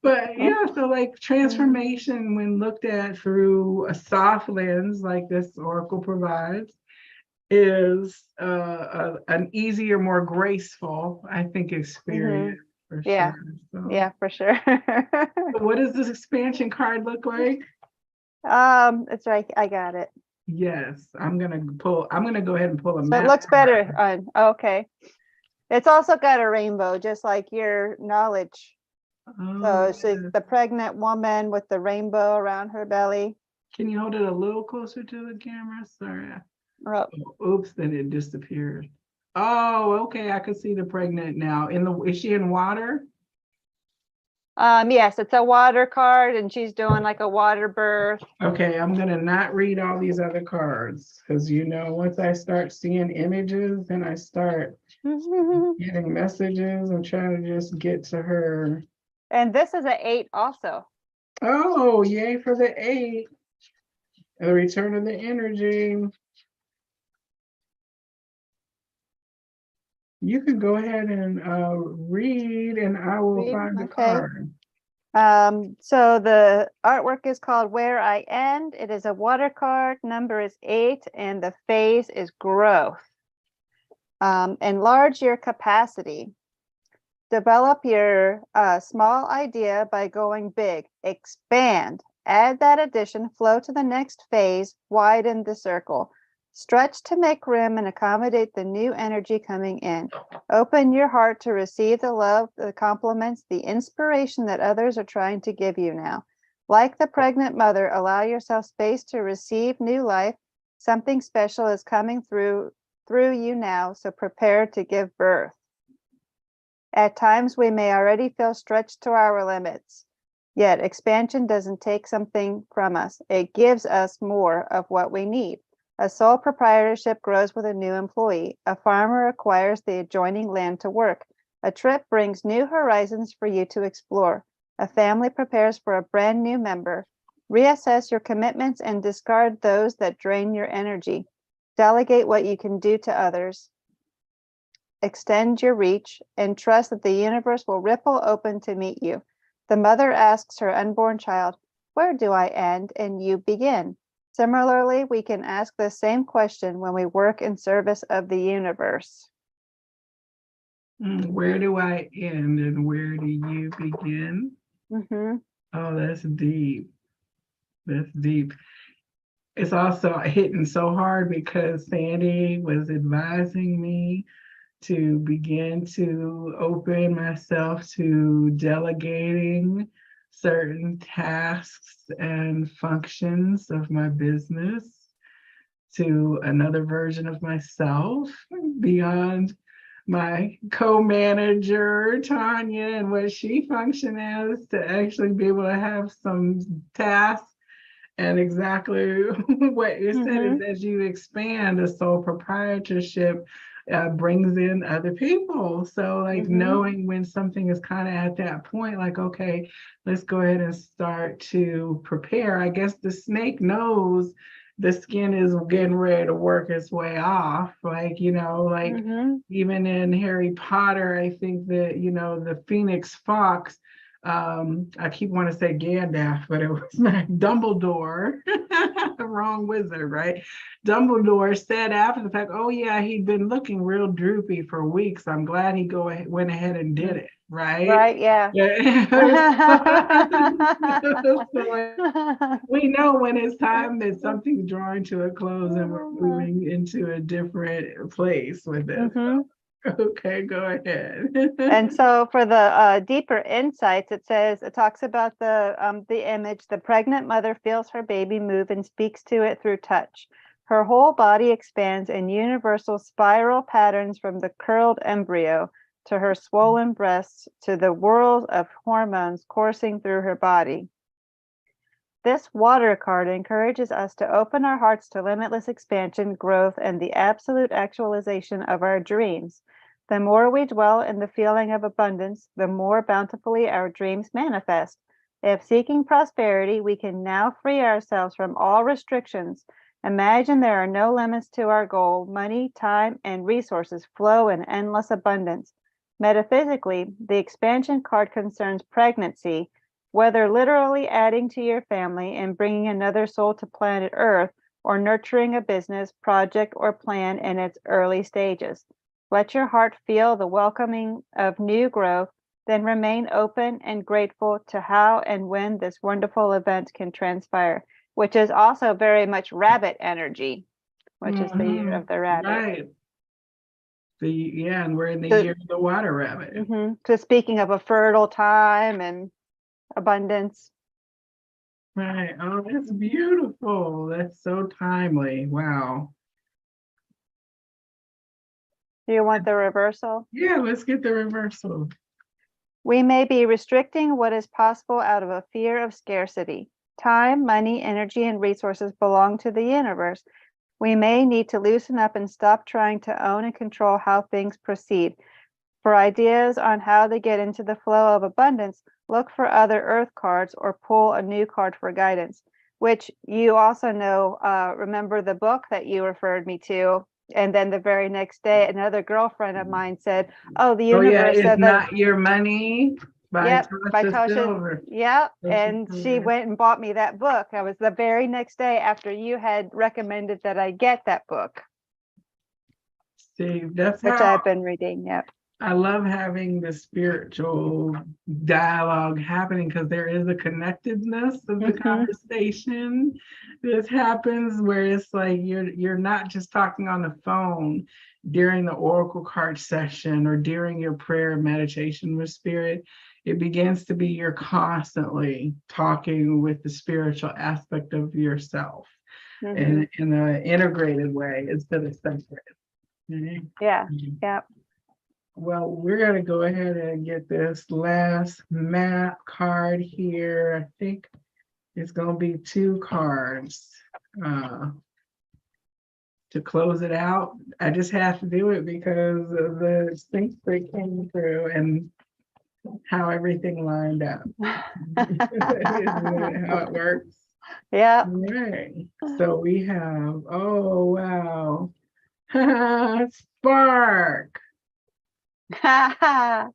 But yeah, so like transformation, when looked at through a soft lens, like this oracle provides, is an easier, more graceful, I think, experience Hmm. for Yeah, sure. So, yeah, for sure. what does this expansion card look like? It's right. I got it. Yes, I'm gonna go ahead and pull a So it map looks better card. on, okay. It's also got a rainbow, just like your knowledge. Oh, So she's yes. the pregnant woman with the rainbow around her belly. Can you hold it a little closer to the camera? Sorry. Oh, Oops, then it disappeared. Oh, okay. I could see the pregnant now. Is she in water? yes, it's a water card, and she's doing like a water birth. Okay, I'm gonna not read all these other cards because once I start seeing images and I start getting messages, I'm trying to just get to her. And this is an 8 also. Oh, yay for the 8. The return of the energy. You can go ahead and read and I will Read, find the okay. card. So the artwork is called Where I End. It is a water card. Number is 8, and the phase is growth. Enlarge your capacity. Develop your small idea by going big. Expand. Add that addition. Flow to the next phase. Widen the circle. Stretch to make room and accommodate the new energy coming in. Open your heart to receive the love, the compliments, the inspiration that others are trying to give you now. Like the pregnant mother, allow yourself space to receive new life. Something special is coming through you now, so prepare to give birth. At times, we may already feel stretched to our limits. Yet, expansion doesn't take something from us, it gives us more of what we need. A sole proprietorship grows with a new employee. A farmer acquires the adjoining land to work. A trip brings new horizons for you to explore. A family prepares for a brand new member. Reassess your commitments and discard those that drain your energy. Delegate what you can do to others. Extend your reach and trust that the universe will ripple open to meet you. The mother asks her unborn child, "Where do I end and you begin?" Similarly, we can ask the same question when we work in service of the universe. Where do I end and where do you begin? Mm-hmm. Oh, that's deep. That's deep. It's also hitting so hard because Sandy was advising me to begin to open myself to delegating certain tasks and functions of my business to another version of myself beyond my co-manager Tanya and what she function as, to actually be able to have some tasks. And exactly what you said is, Mm-hmm. as you expand, a sole proprietorship brings in other people. So, like, Mm-hmm. knowing when something is kind of at that point, like, okay, let's go ahead and start to prepare. I guess the snake knows the skin is getting ready to work its way off. Like, Mm-hmm. even in Harry Potter, I think that, the Phoenix Fox I keep wanting to say Gandalf, but it was not Dumbledore. Wrong wizard, right? Dumbledore said after the fact, "Oh yeah, he'd been looking real droopy for weeks. I'm glad he went ahead and did it." Right? Right, yeah. Yeah. So we know when it's time that something's drawing to a close and we're moving into a different place with this. Mm-hmm. Okay, go ahead. And so for the deeper insights, it talks about the image. The pregnant mother feels her baby move and speaks to it through touch. Her whole body expands in universal spiral patterns from the curled embryo to her swollen breasts to the whirl of hormones coursing through her body. This water card encourages us to open our hearts to limitless expansion, growth, and the absolute actualization of our dreams. The more we dwell in the feeling of abundance, the more bountifully our dreams manifest. If seeking prosperity, we can now free ourselves from all restrictions. Imagine there are no limits to our goal. Money, time, and resources flow in endless abundance. Metaphysically, the expansion card concerns pregnancy, whether literally adding to your family and bringing another soul to planet Earth, or nurturing a business, project, or plan in its early stages. Let your heart feel the welcoming of new growth, then remain open and grateful to how and when this wonderful event can transpire, which is also very much rabbit energy, which is the year of the rabbit. Right. And we're in the year of the water rabbit. So speaking of a fertile time and abundance. Right. Oh, that's beautiful. That's so timely. Wow. Do you want the reversal? Yeah, let's get the reversal. We may be restricting what is possible out of a fear of scarcity. Time, money, energy, and resources belong to the universe. We may need to loosen up and stop trying to own and control how things proceed. For ideas on how to get into the flow of abundance, look for other earth cards or pull a new card for guidance, which you also know, remember the book that you referred me to? And then the very next day, another girlfriend of mine said, "Oh, the universe said that." Not Your Money by Tasha Silver. Yep, and she went and bought me that book. I was the very next day after you had recommended that I get that book. See, that's which I've been reading. Yep. I love having the spiritual dialogue happening because there is a connectedness of the conversation. This happens where it's like you're not just talking on the phone during the oracle card session or during your prayer and meditation with spirit. It begins to be you're constantly talking with the spiritual aspect of yourself in an integrated way instead of separate. Yeah. Yeah. Well, we're going to go ahead and get this last map card here. I think it's going to be 2 cards to close it out. I just have to do it because of the things that came through and how everything lined up. How it works. Yeah. Right. So we have, oh, wow. Spark. I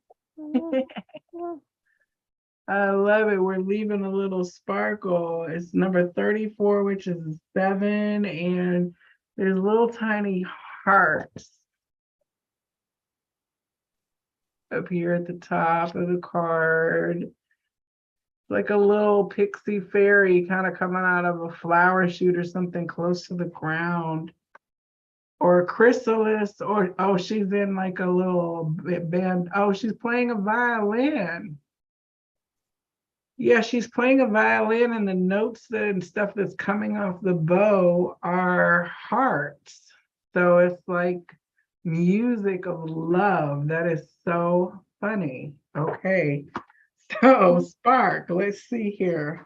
love it. We're leaving a little sparkle. It's number 34, which is 7, and there's little tiny hearts up here at the top of the card. Like a little pixie fairy kind of coming out of a flower shoot or something close to the ground. Or a chrysalis, or she's in like a little band. Oh, she's playing a violin. Yeah, she's playing a violin, and the notes and stuff that's coming off the bow are hearts. So it's like music of love. That is so funny. Okay, so Spark, let's see here.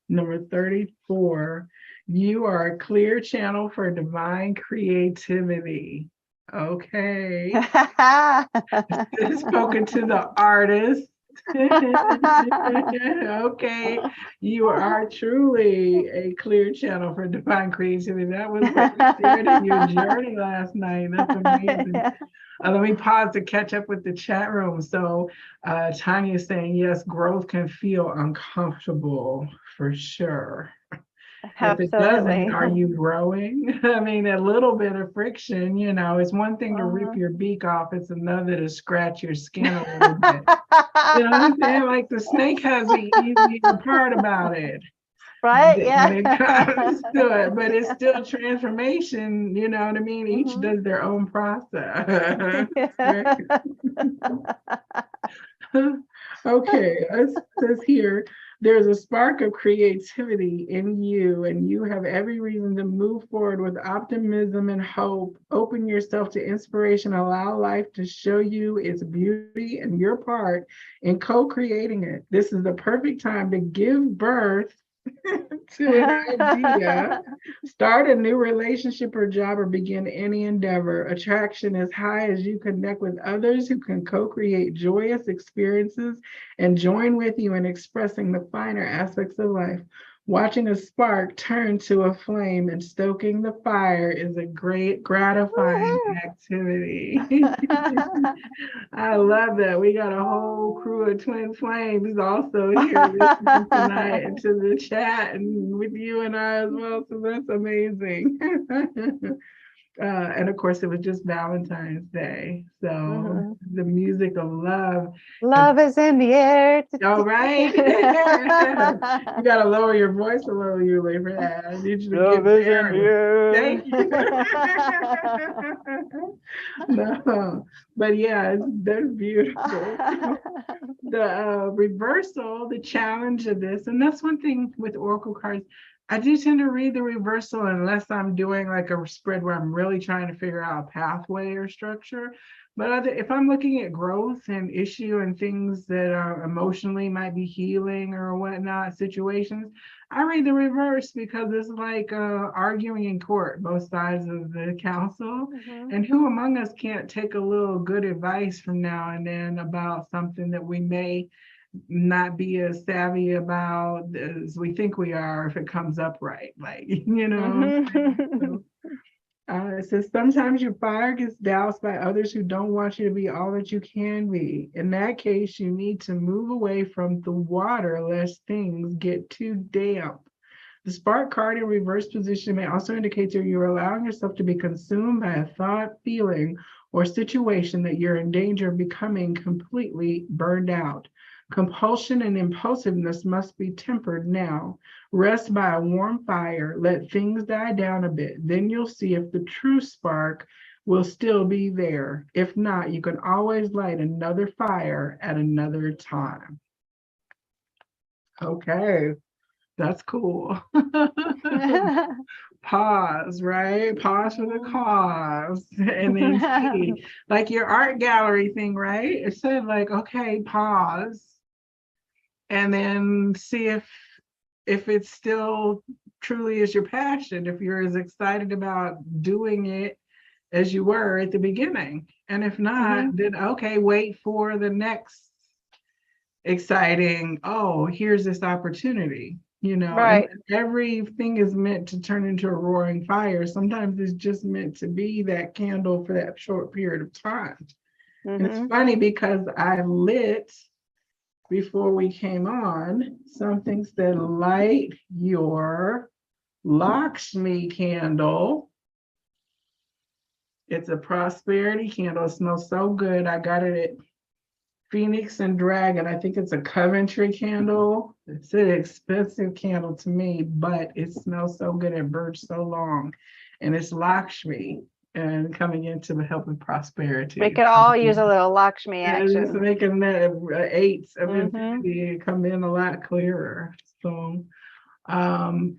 Number 34, you are a clear channel for divine creativity. Okay. Spoken to the artist. Okay. You are truly a clear channel for divine creativity. That was what you shared in your journey last night. That's amazing. Let me pause to catch up with the chat room. So Tanya is saying, yes, growth can feel uncomfortable for sure. If it doesn't, Absolutely. are you growing? I mean, a little bit of friction, it's one thing to rip your beak off, it's another to scratch your skin a little bit. You know what I'm saying? Like the snake has the easier part about it. Right? When it Yeah. comes to it, but it's still transformation, you know what I mean? Each does their own process. Right? Okay, it says here, there's a spark of creativity in you, and you have every reason to move forward with optimism and hope. Open yourself to inspiration, allow life to show you its beauty and your part in co-creating it. This is the perfect time to give birth to an idea, start a new relationship or job, or begin any endeavor. Attraction as high as you connect with others who can co-create joyous experiences and join with you in expressing the finer aspects of life. Watching a spark turn to a flame and stoking the fire is a great, gratifying activity. I love that. We got a whole crew of twin flames also here listening tonight to the chat and with you and I as well. So that's amazing. And of course, it was just Valentine's Day. So the music of love. Love is in the air. All right. You got to lower your voice a little, Yuli, for that. I need you to Love get is in there. the air. Thank you. No, but yeah, they're beautiful. The reversal, the challenge of this, and that's one thing with Oracle cards. I do tend to read the reversal unless I'm doing like a spread where I'm really trying to figure out a pathway or structure. But if I'm looking at growth and issue and things that are emotionally might be healing or whatnot situations, I read the reverse because it's like arguing in court, both sides of the council. And who among us can't take a little good advice from now and then about something that we may not be as savvy about as we think we are if it comes up right, like, So, it says sometimes your fire gets doused by others who don't want you to be all that you can be. In that case, you need to move away from the water lest things get too damp. The spark card in reverse position may also indicate that you're allowing yourself to be consumed by a thought, feeling, or situation that you're in danger of becoming completely burned out. Compulsion and impulsiveness must be tempered now. Rest by a warm fire, let things die down a bit. Then you'll see if the true spark will still be there. If not, you can always light another fire at another time. Okay, that's cool. Pause, right? Pause for the cause. And then see, like your art gallery thing, right? It said like, okay, pause. And then see if it still truly is your passion, if you're as excited about doing it as you were at the beginning. And if not, then okay, wait for the next exciting, oh, here's this opportunity, Right. and everything is meant to turn into a roaring fire. Sometimes it's just meant to be that candle for that short period of time. And it's funny because I lit before we came on something said light your Lakshmi candle. It's a prosperity candle. It smells so good. I got it at Phoenix and Dragon. I think it's a Coventry candle. It's an expensive candle to me, but it smells so good. It burns so long. And it's Lakshmi and coming into the help and prosperity. We could all use a little Lakshmi action. Just making that eights of infinity come in a lot clearer. So,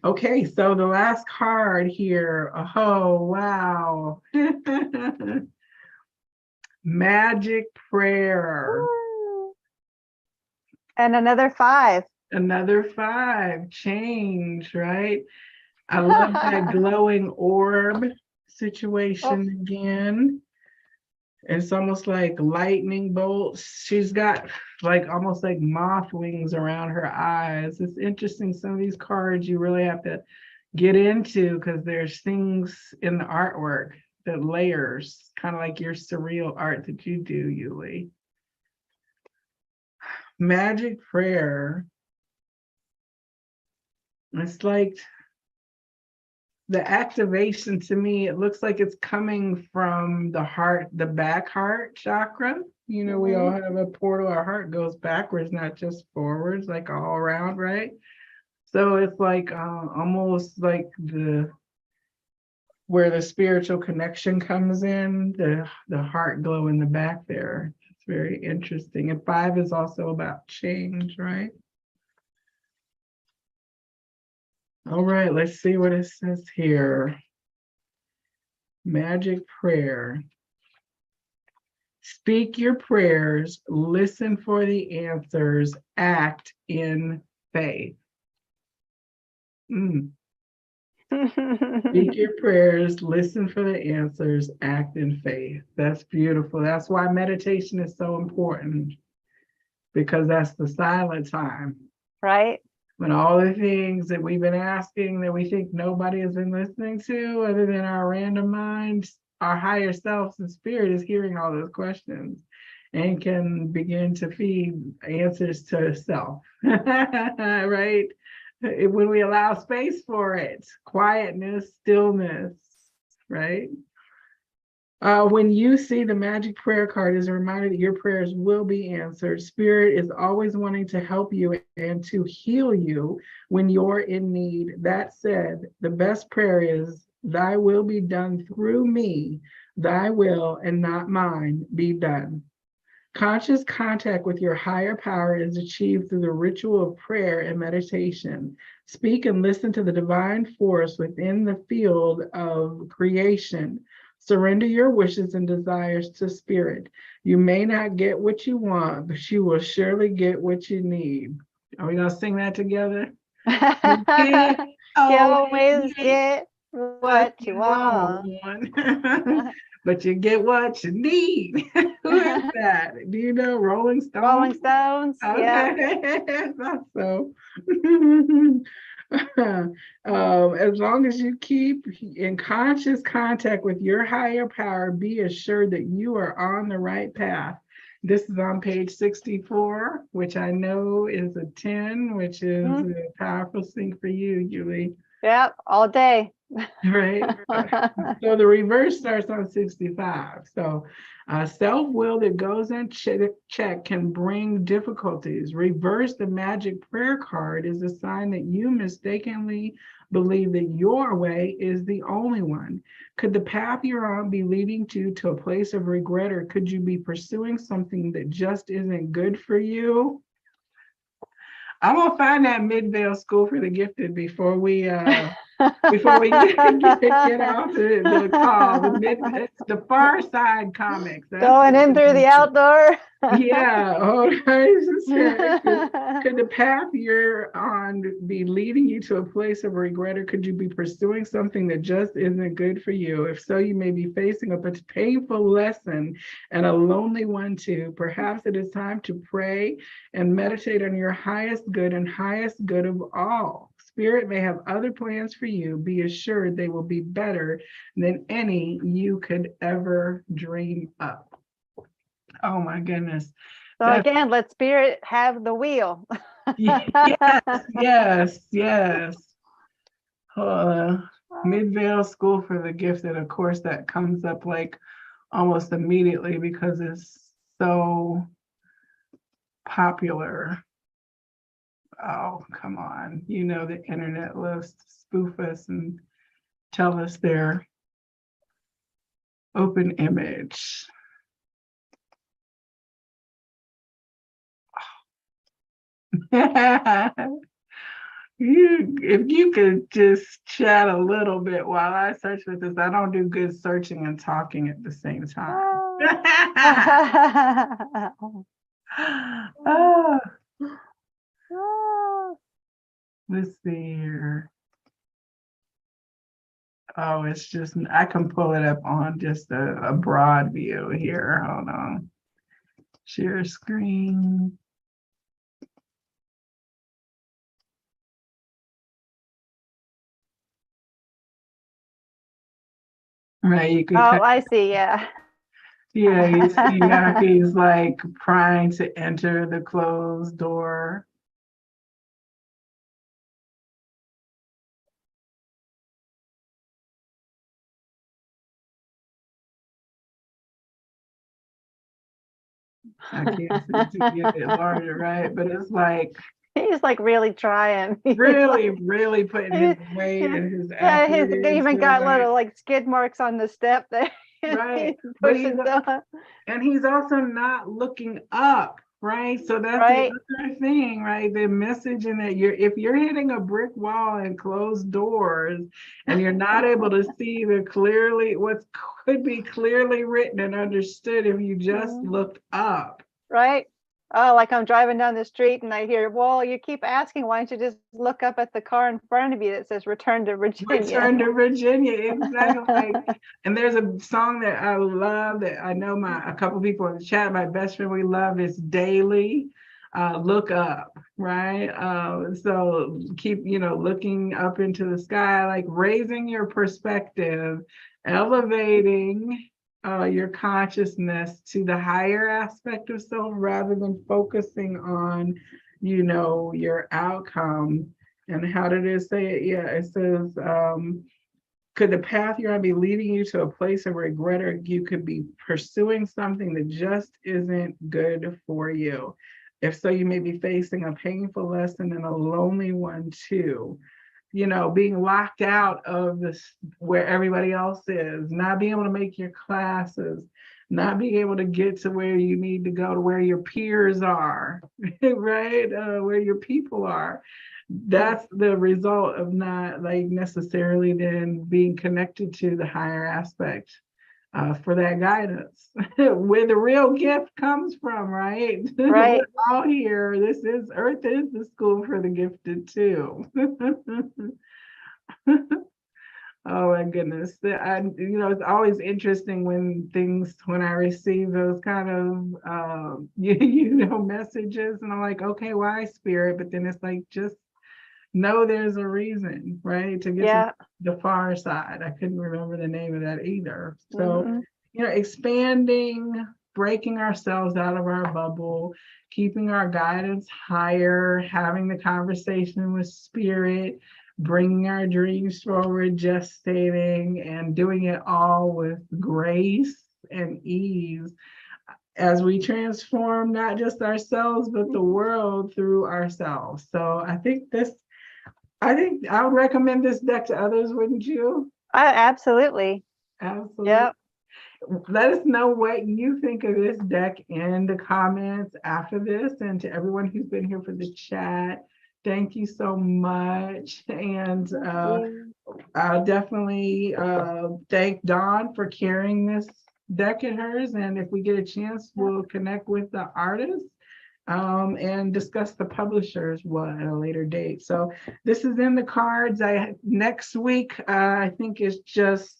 okay, so the last card here. Oh, wow. Magic prayer. And another 5. Another 5. Change, right? I love that glowing orb situation again. It's almost like lightning bolts. She's got like almost like moth wings around her eyes. It's interesting. Some of these cards you really have to get into because there's things in the artwork the layers, kind of like your surreal art that you do, Yuli. Magic prayer. It's like the activation to me, it looks like it's coming from the heart, the back heart chakra. You know, we all have a portal, our heart goes backwards, not just forwards, like all around, right? So it's like almost like where the spiritual connection comes in, the heart glow in the back there. It's very interesting. And 5 is also about change, right? All right, let's see what it says here. Magic prayer. Speak your prayers, listen for the answers, act in faith. Speak your prayers, listen for the answers, act in faith. That's beautiful. That's why meditation is so important, because that's the silent time. Right. When all the things that we've been asking that we think nobody has been listening to other than our random minds, our higher selves and spirit is hearing all those questions and can begin to feed answers to self, right? When we allow space for it, quietness, stillness, right? When you see the magic prayer card as a reminder that your prayers will be answered, Spirit is always wanting to help you and to heal you when you're in need. That said, the best prayer is, thy will be done through me, thy will and not mine be done. Conscious contact with your higher power is achieved through the ritual of prayer and meditation. Speak and listen to the divine force within the field of creation. Surrender your wishes and desires to spirit. You may not get what you want, but you will surely get what you need. Are we going to sing that together? You can't always get what you want. But you get what you need. Who is that? Do you know Rolling Stones? Rolling Stones. Okay. Yeah. So as long as you keep in conscious contact with your higher power, be assured that you are on the right path. This is on page 64, which I know is a 10, which is a powerful thing for you, Yuli. Yep, all day. Right. So the reverse starts on 65. So self-will that goes unchecked can bring difficulties. Reverse the magic prayer card is a sign that you mistakenly believe that your way is the only one. Could the path you're on be leading you to a place of regret, or could you be pursuing something that just isn't good for you? I'm gonna find that Midvale School for the Gifted before we get off the call. It's the Far Side Comics. Going in through the outdoor. Yeah. Oh, could the path you're on be leading you to a place of regret, or could you be pursuing something that just isn't good for you? If so, you may be facing a painful lesson and a lonely one too. Perhaps it is time to pray and meditate on your highest good and highest good of all. Spirit may have other plans for you. Be assured they will be better than any you could ever dream up. Oh my goodness. So again, let spirit have the wheel. Yes. Midvale School for the Gifted, of course, that comes up like almost immediately because it's so popular. Oh, come on. You know, the internet loves to spoof us and tell us their open image. If you could just chat a little bit while I search for this. I don't do good searching and talking at the same time. Let's see here. Oh, it's just, I can pull it up on just a broad view here. Hold on. Share screen. right? You could Oh, kind I see. Yeah. yeah, you see how he's like trying to enter the closed door. I can't seem to get it larger, right? But it's like He's like really trying. He's really, like, really putting his he- weight and his yeah, effort he's even into got it, little like skid marks on the step there. right? He's But he's pushing down, and he's also not looking up, right? So that's the right? other thing, right? The message in that if you're hitting a brick wall and closed doors and you're not able to see the clearly what could be clearly written and understood if you just Mhm. looked up. Right? Oh, like I'm driving down the street and I hear, well, you keep asking, why don't you just look up at the car in front of you that says return to Virginia? Return to Virginia, exactly. Like, and there's a song that I love that I know a couple people in the chat, my best friend we love is Daily. Look up, right? So keep, looking up into the sky, like raising your perspective, elevating your consciousness to the higher aspect of self rather than focusing on, your outcome. And how did it say it? Yeah, it says, could the path you're on be leading you to a place of regret, or you could be pursuing something that just isn't good for you? If so, you may be facing a painful lesson and a lonely one too. Being locked out of this where everybody else is, not being able to make your classes, not being able to get to where you need to go, to where your peers are, right? Where your people are. That's the result of not like necessarily then being connected to the higher aspect for that guidance, where the real gift comes from, right? We're Right. all here. Earth is the school for the gifted too. Oh my goodness. It's always interesting when I receive those kind of, messages and I'm like, okay, why spirit? But then it's like, just know there's a reason, right? To get to Yeah. the far side. I couldn't remember the name of that either. So, Hmm. expanding, breaking ourselves out of our bubble, keeping our guidance higher, having the conversation with spirit, bringing our dreams forward, gestating, and doing it all with grace and ease as we transform not just ourselves, but the world through ourselves. So I think I would recommend this deck to others, wouldn't you? Absolutely. Absolutely. Yep. Let us know what you think of this deck in the comments after this. And to everyone who's been here for the chat, thank you so much. And Thank you. I'll definitely thank Dawn for carrying this deck of hers. And if we get a chance, Yep. we'll connect with the artist and discuss the publishers at a later date. So this is in the cards. Next week, I think is just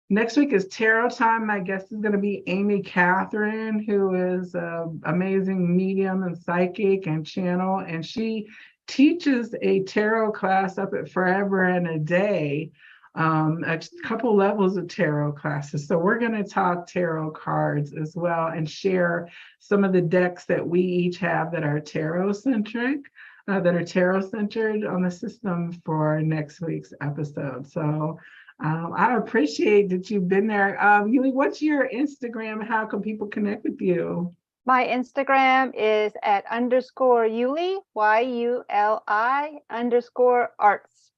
next week is tarot time. My guest is going to be Amy Catherine, who is an amazing medium and psychic and channel, and she teaches a tarot class up at Forever and a Day, a couple levels of tarot classes. So we're going to talk tarot cards as well and share some of the decks that we each have that are tarot centric. That are tarot centered on the system for next week's episode. So I appreciate that you've been there. Yuli, what's your Instagram? How can people connect with you? My Instagram is at _Yuli, YULI _arts,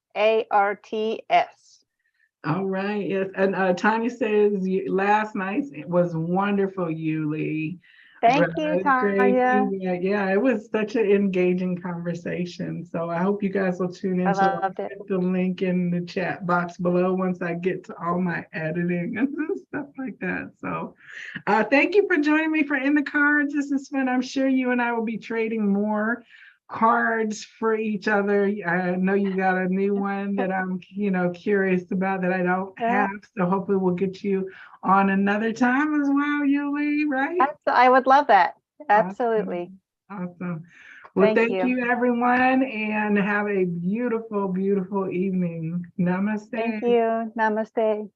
ARTS. All right, yes. And Tanya says last night was wonderful, Yuli. Thank you, Great Tanya. feedback. Yeah, it was such an engaging conversation. So I hope you guys will tune I into loved it. the link in the chat box below once I get to all my editing and stuff like that. So thank you for joining me for In the Cards. This is fun. I'm sure you and I will be trading more cards for each other. I know you got a new one that I'm, curious about that I don't Yeah, have. So hopefully we'll get you on another time as well, Yuli, right? I would love that. Absolutely. Awesome. Awesome. Well, Thank thank you. you, everyone, and have a beautiful, beautiful evening. Thank Namaste. you. Namaste.